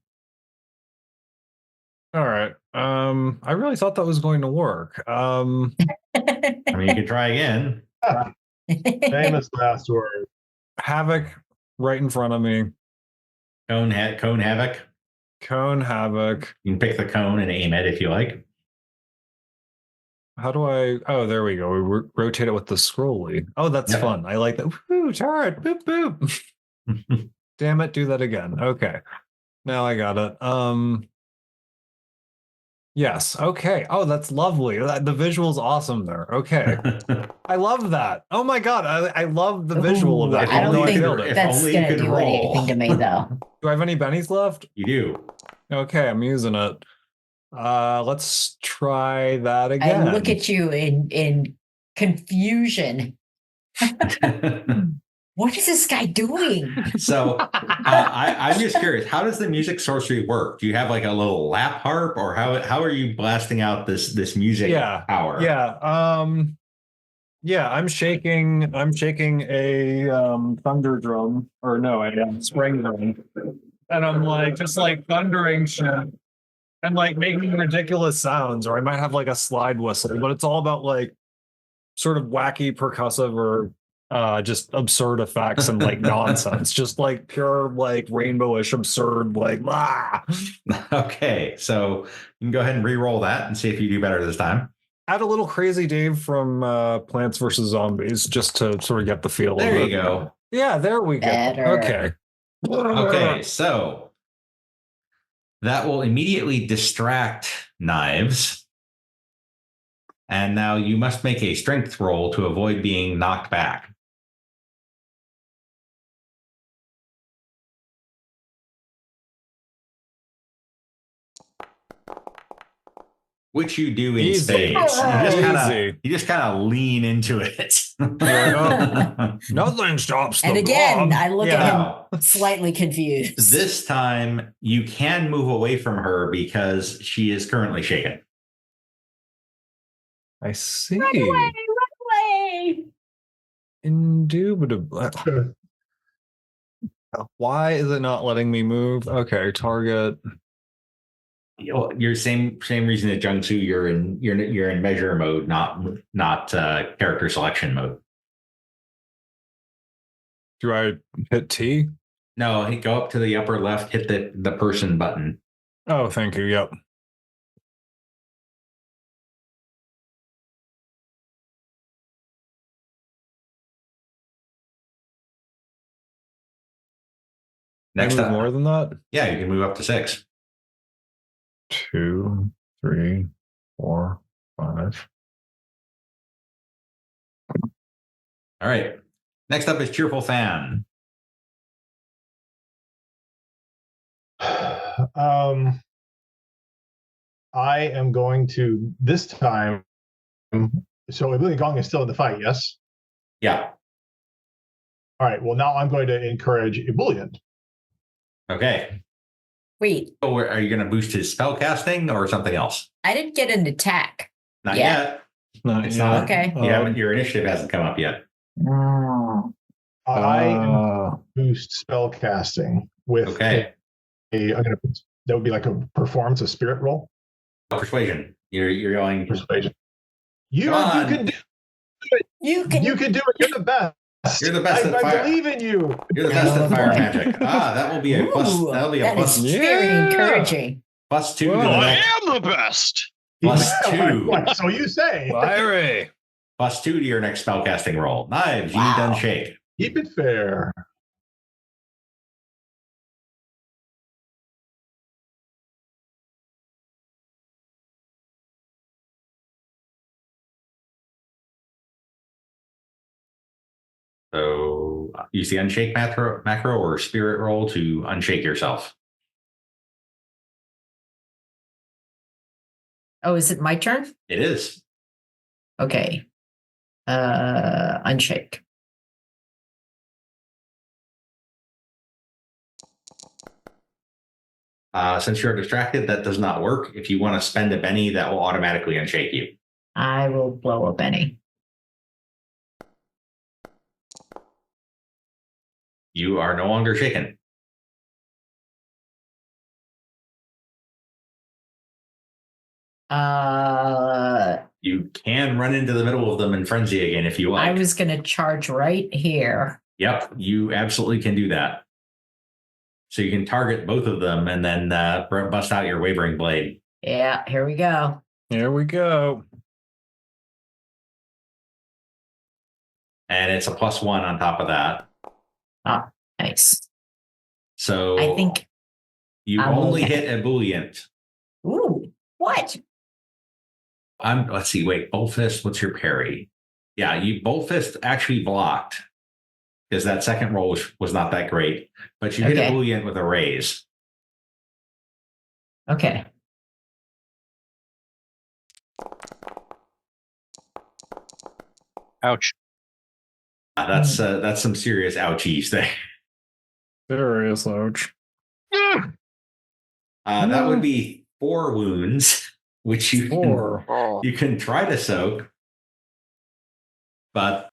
[SPEAKER 7] All right. I really thought that was going to work.
[SPEAKER 2] I mean, you can try again.
[SPEAKER 4] Famous last word.
[SPEAKER 7] Havoc right in front of me.
[SPEAKER 2] Cone Havoc.
[SPEAKER 7] Cone Havoc.
[SPEAKER 2] You can pick the cone and aim it if you like.
[SPEAKER 7] How do I? Oh, there we go. We rotate it with the scrolly. Oh, that's fun. I like that. Woo, turret. Boop, boop. Damn it. Do that again. Okay. Now I got it. Yes. Okay. Oh, that's lovely. The visual's awesome there. Okay. I love that. Oh my God. I love the visual of that.
[SPEAKER 3] I don't think
[SPEAKER 2] it.
[SPEAKER 3] that's going to do anything to me, though.
[SPEAKER 7] Do I have any bennies left?
[SPEAKER 2] You do.
[SPEAKER 7] Okay. I'm using it. Let's try that again.
[SPEAKER 3] I look at you in confusion. What is this guy doing?
[SPEAKER 2] So I'm just curious, how does the music sorcery work? Do you have like a little lap harp, or how are you blasting out this music power?
[SPEAKER 7] Yeah, I'm shaking a thunder drum, or no, a spring drum. And I'm like just like thundering shit and like making ridiculous sounds, or I might have like a slide whistle, but it's all about like sort of wacky percussive or just absurd effects and like nonsense, just like pure like rainbowish absurd like
[SPEAKER 2] Okay, so you can go ahead and re-roll that and see if you do better this time.
[SPEAKER 7] Add a little Crazy Dave from Plants vs. Zombies just to sort of get the feel
[SPEAKER 2] there
[SPEAKER 7] of it.
[SPEAKER 2] You go.
[SPEAKER 7] Yeah, there we go.
[SPEAKER 3] Better.
[SPEAKER 2] Okay, so that will immediately distract Knives. And now you must make a strength roll to avoid being knocked back. Which you do in spades. You just kind of lean into it.
[SPEAKER 7] Nothing stops the
[SPEAKER 3] And again,
[SPEAKER 7] bomb.
[SPEAKER 3] I look at him slightly confused.
[SPEAKER 2] This time, you can move away from her because she is currently shaken.
[SPEAKER 7] I see.
[SPEAKER 3] Run away!
[SPEAKER 7] Indubitably. Why is it not letting me move? Okay, target.
[SPEAKER 2] You're same reason that Jung Soo. You're in measure mode, not character selection mode.
[SPEAKER 7] Do I hit T?
[SPEAKER 2] No, go up to the upper left, hit the person button.
[SPEAKER 7] Oh, thank you. Yep.
[SPEAKER 2] Next up,
[SPEAKER 7] more than that?
[SPEAKER 2] Yeah, you can move up to 6.
[SPEAKER 7] 2, 3, 4, 5.
[SPEAKER 2] All right. Next up is Cheerful Fan.
[SPEAKER 4] I am going to this time. So Ebullient Gong is still in the fight, yes?
[SPEAKER 2] Yeah.
[SPEAKER 4] All right. Well, now I'm going to encourage Ebullient.
[SPEAKER 2] Okay.
[SPEAKER 3] Wait.
[SPEAKER 2] So are you going to boost his spell casting or something else?
[SPEAKER 3] I didn't get an attack.
[SPEAKER 2] Not yet.
[SPEAKER 7] It's
[SPEAKER 2] not.
[SPEAKER 3] Okay.
[SPEAKER 2] Your initiative hasn't come up yet.
[SPEAKER 4] I am boost spell casting with that would be like a performance, a spirit roll.
[SPEAKER 2] Persuasion. You're going
[SPEAKER 4] persuasion. You can do it. You can do it. You're the best.
[SPEAKER 2] You're the best at
[SPEAKER 4] I
[SPEAKER 2] fire.
[SPEAKER 4] believe in you.
[SPEAKER 2] You're the best
[SPEAKER 3] Oh,
[SPEAKER 2] at fire
[SPEAKER 3] boy.
[SPEAKER 2] magic. That will be a plus.
[SPEAKER 3] Ooh,
[SPEAKER 2] That'll be a
[SPEAKER 3] that
[SPEAKER 2] plus.
[SPEAKER 3] is very encouraging.
[SPEAKER 2] Plus 2 to
[SPEAKER 7] Well,
[SPEAKER 2] the
[SPEAKER 6] I
[SPEAKER 2] next.
[SPEAKER 6] am the best.
[SPEAKER 2] Plus 2.
[SPEAKER 4] Why, so you say.
[SPEAKER 7] Fiery.
[SPEAKER 2] Plus 2 to your next spellcasting roll. Knives, you need to
[SPEAKER 3] Wow.
[SPEAKER 2] unshake.
[SPEAKER 4] Keep it fair.
[SPEAKER 2] So use the unshake macro or spirit roll to unshake yourself.
[SPEAKER 3] Oh, is it my turn?
[SPEAKER 2] It is.
[SPEAKER 3] Okay. Unshake.
[SPEAKER 2] Since you're distracted, that does not work. If you want to spend a penny, that will automatically unshake you.
[SPEAKER 3] I will blow a penny.
[SPEAKER 2] You are no longer shaken. You can run into the middle of them in frenzy again if you like.
[SPEAKER 3] I was going to charge right here.
[SPEAKER 2] Yep, you absolutely can do that. So you can target both of them and then bust out your wavering blade.
[SPEAKER 3] Yeah, here we go.
[SPEAKER 7] Here we go.
[SPEAKER 2] And it's a +1 on top of that.
[SPEAKER 3] Oh, nice.
[SPEAKER 2] So
[SPEAKER 3] I think.
[SPEAKER 2] you
[SPEAKER 3] I'm
[SPEAKER 2] only
[SPEAKER 3] okay.
[SPEAKER 2] hit Ebullient.
[SPEAKER 3] Ooh, what?
[SPEAKER 2] Let's see, wait, Bolt Fist, what's your parry? Yeah, you Bolt Fist actually blocked because that second roll was not that great, but you hit
[SPEAKER 3] Okay.
[SPEAKER 2] Ebullient with a raise.
[SPEAKER 3] Okay.
[SPEAKER 6] Ouch.
[SPEAKER 2] That's some serious ouchies there.
[SPEAKER 7] Serious ouch.
[SPEAKER 2] That would be 4 wounds, which you can,
[SPEAKER 7] 4.
[SPEAKER 5] Oh,
[SPEAKER 2] you can try to soak, but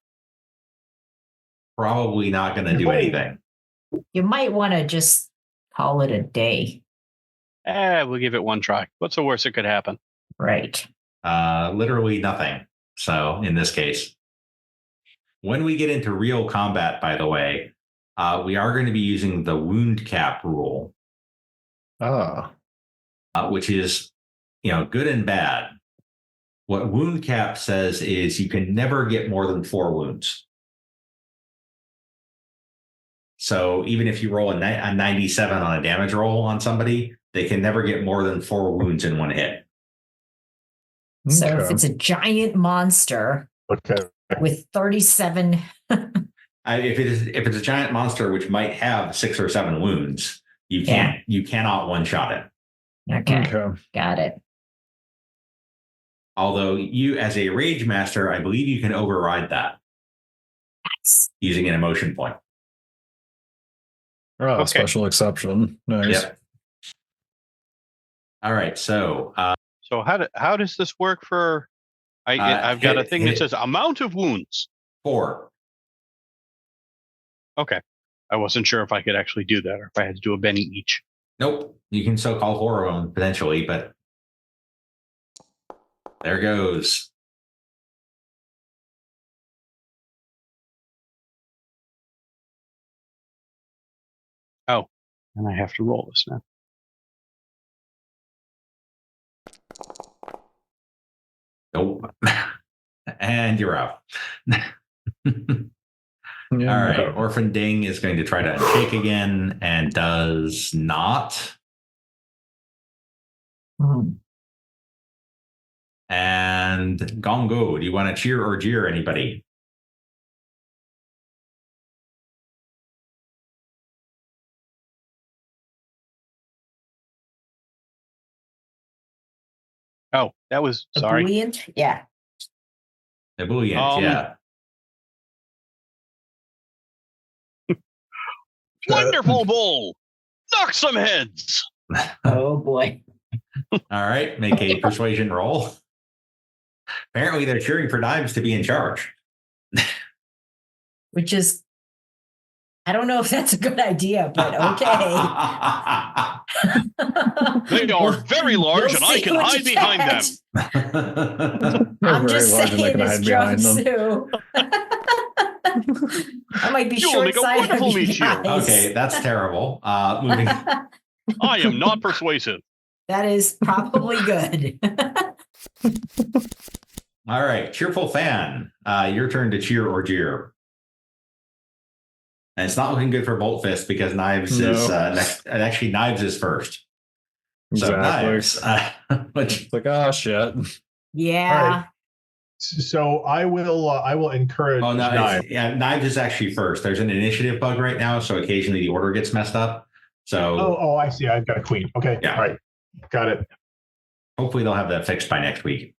[SPEAKER 2] probably not going to do anything.
[SPEAKER 3] You might want to just call it a day.
[SPEAKER 6] We'll give it one try. What's the worst that could happen?
[SPEAKER 3] Right.
[SPEAKER 2] Literally nothing. So in this case, when we get into real combat, by the way, we are going to be using the wound cap rule, which is, good and bad. What wound cap says is you can never get more than 4 wounds. So even if you roll a 97 on a damage roll on somebody, they can never get more than 4 wounds in one hit.
[SPEAKER 3] So if
[SPEAKER 7] Okay.
[SPEAKER 3] it's a giant monster
[SPEAKER 4] Okay.
[SPEAKER 3] with 37.
[SPEAKER 2] If it's a giant monster which might have 6 or 7 wounds, you cannot one-shot it.
[SPEAKER 3] Okay. Got it.
[SPEAKER 2] Although you, as a rage master, I believe you can override that using an emotion point.
[SPEAKER 7] Oh,
[SPEAKER 6] Okay.
[SPEAKER 7] special exception. Nice.
[SPEAKER 2] Yep. All right. So
[SPEAKER 6] So how does this work for? I've got a thing that says amount of wounds.
[SPEAKER 2] 4.
[SPEAKER 6] Okay, I wasn't sure if I could actually do that or if I had to do a penny each.
[SPEAKER 2] Nope. You can so call 4 of them potentially, but there goes.
[SPEAKER 6] Oh, and I have to roll this now.
[SPEAKER 2] Nope. And you're out.
[SPEAKER 7] Yeah,
[SPEAKER 2] All right. Orphan Ding is going to try to unshake again and does not. And Gong Gou, do you want to cheer or jeer anybody?
[SPEAKER 6] Oh, that was sorry.
[SPEAKER 3] Ebullient? Yeah.
[SPEAKER 2] Ebullient, yeah.
[SPEAKER 6] Wonderful bull! Knock some heads!
[SPEAKER 3] Oh boy.
[SPEAKER 2] All right. Make a persuasion roll. Apparently, they're cheering for Dimes to be in charge.
[SPEAKER 3] Which is, I don't know if that's a good idea, but okay.
[SPEAKER 6] They are very large and I can hide behind them.
[SPEAKER 3] I'm
[SPEAKER 7] Very
[SPEAKER 3] just
[SPEAKER 7] large and they
[SPEAKER 3] saying
[SPEAKER 7] can
[SPEAKER 3] it's
[SPEAKER 7] hide
[SPEAKER 3] Jung
[SPEAKER 7] behind them.
[SPEAKER 3] Soo. I might be
[SPEAKER 6] You will make a
[SPEAKER 3] short-sighted.
[SPEAKER 6] wonderful
[SPEAKER 3] of you
[SPEAKER 6] meat shield.
[SPEAKER 3] guys.
[SPEAKER 2] Okay, that's terrible. Moving.
[SPEAKER 6] I am not persuasive.
[SPEAKER 3] That is probably good.
[SPEAKER 2] All right, Cheerful Fan. Your turn to cheer or jeer. And it's not looking good for Bolt Fist because Knives is next. And actually, Knives is first. So Knives. Which,
[SPEAKER 7] It's like, oh shit.
[SPEAKER 3] Yeah.
[SPEAKER 4] All right. So I will encourage
[SPEAKER 2] oh no,
[SPEAKER 4] Knives.
[SPEAKER 2] Knives is actually first. There's an initiative bug right now, so occasionally the order gets messed up. So
[SPEAKER 4] Oh, I see. I've got a queen. Okay.
[SPEAKER 2] Yeah.
[SPEAKER 4] All right. Got it.
[SPEAKER 2] hopefully they'll have that fixed by next week.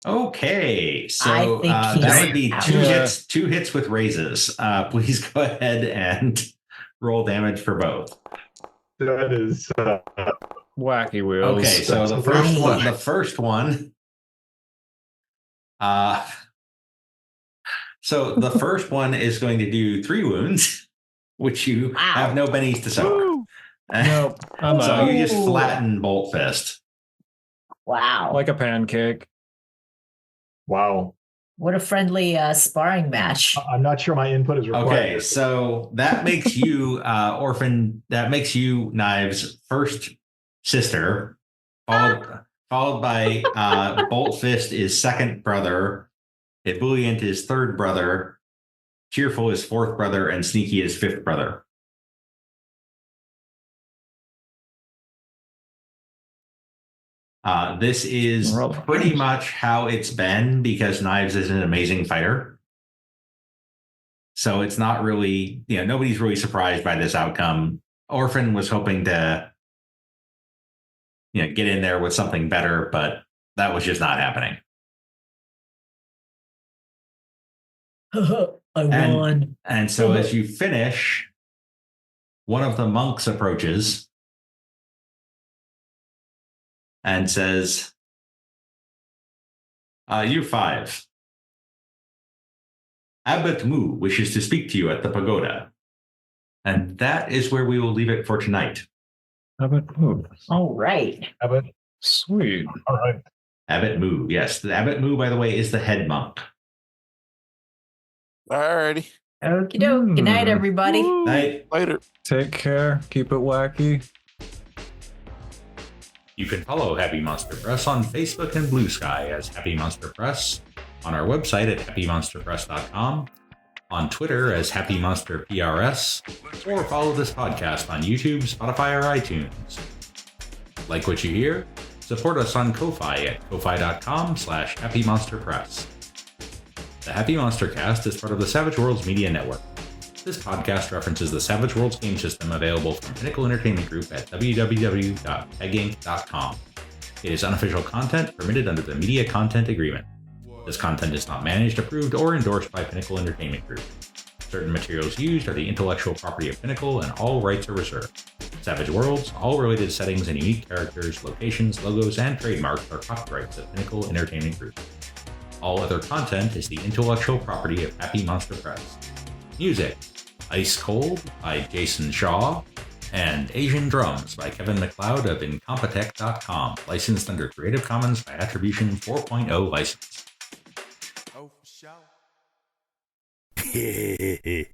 [SPEAKER 2] Okay, so
[SPEAKER 3] I think
[SPEAKER 2] that would be
[SPEAKER 3] he's
[SPEAKER 2] two hits with raises. Please go ahead and roll damage for both.
[SPEAKER 4] That is
[SPEAKER 7] Wacky wheels.
[SPEAKER 2] Okay, so the first one, so the first one is going to do 3 wounds, which you have no bennies to suffer.
[SPEAKER 7] Nope. I'm
[SPEAKER 2] So
[SPEAKER 7] out.
[SPEAKER 2] you just flatten Bolt Fist.
[SPEAKER 3] Wow.
[SPEAKER 7] Like a pancake.
[SPEAKER 4] wow.
[SPEAKER 3] What a friendly sparring match.
[SPEAKER 4] I'm not sure my input is required.
[SPEAKER 2] Okay, so that makes you Orphan. That makes you Knives' first sister, followed by Bolt Fist is second brother, Ebullient is third brother, Cheerful is fourth brother, and Sneaky is fifth brother. This is pretty much how it's been because Knives is an amazing fighter. So it's not really, nobody's really surprised by this outcome. Orphan was hoping to, get in there with something better, but that was just not happening.
[SPEAKER 3] I won.
[SPEAKER 2] And so as you finish, one of the monks approaches and says, you 5. Abbot Mu wishes to speak to you at the pagoda. And that is where we will leave it for tonight.
[SPEAKER 7] Abbot Mu.
[SPEAKER 3] All right.
[SPEAKER 4] Abbot.
[SPEAKER 7] Sweet.
[SPEAKER 4] All right.
[SPEAKER 2] Abbot Mu, yes. The Abbot Mu, by the way, is the head monk.
[SPEAKER 5] Alrighty.
[SPEAKER 3] Okie doke. Good night, everybody.
[SPEAKER 2] Night.
[SPEAKER 5] Later.
[SPEAKER 7] Take care. Keep it wacky.
[SPEAKER 2] You can follow Happy Monster Press on Facebook and Blue Sky as Happy Monster Press, on our website at happymonsterpress.com, on Twitter as Happy Monster PRS, or follow this podcast on YouTube, Spotify, or iTunes. Like what you hear? Support us on Ko-Fi at ko-fi.com/happymonsterpress. The Happy MonsterCast is part of the Savage Worlds Media Network. This podcast references the Savage Worlds game system available from Pinnacle Entertainment Group at www.peginc.com. It is unofficial content permitted under the Media Content Agreement. This content is not managed, approved, or endorsed by Pinnacle Entertainment Group. Certain materials used are the intellectual property of Pinnacle and all rights are reserved. Savage Worlds, all related settings and unique characters, locations, logos, and trademarks are copyrights of Pinnacle Entertainment Group. All other content is the intellectual property of Happy Monster Press. Music: Ice Cold by Jason Shaw, and Asian Drums by Kevin McLeod of Incompetech.com, licensed under Creative Commons by Attribution 4.0 license.
[SPEAKER 1] Oh, for sure.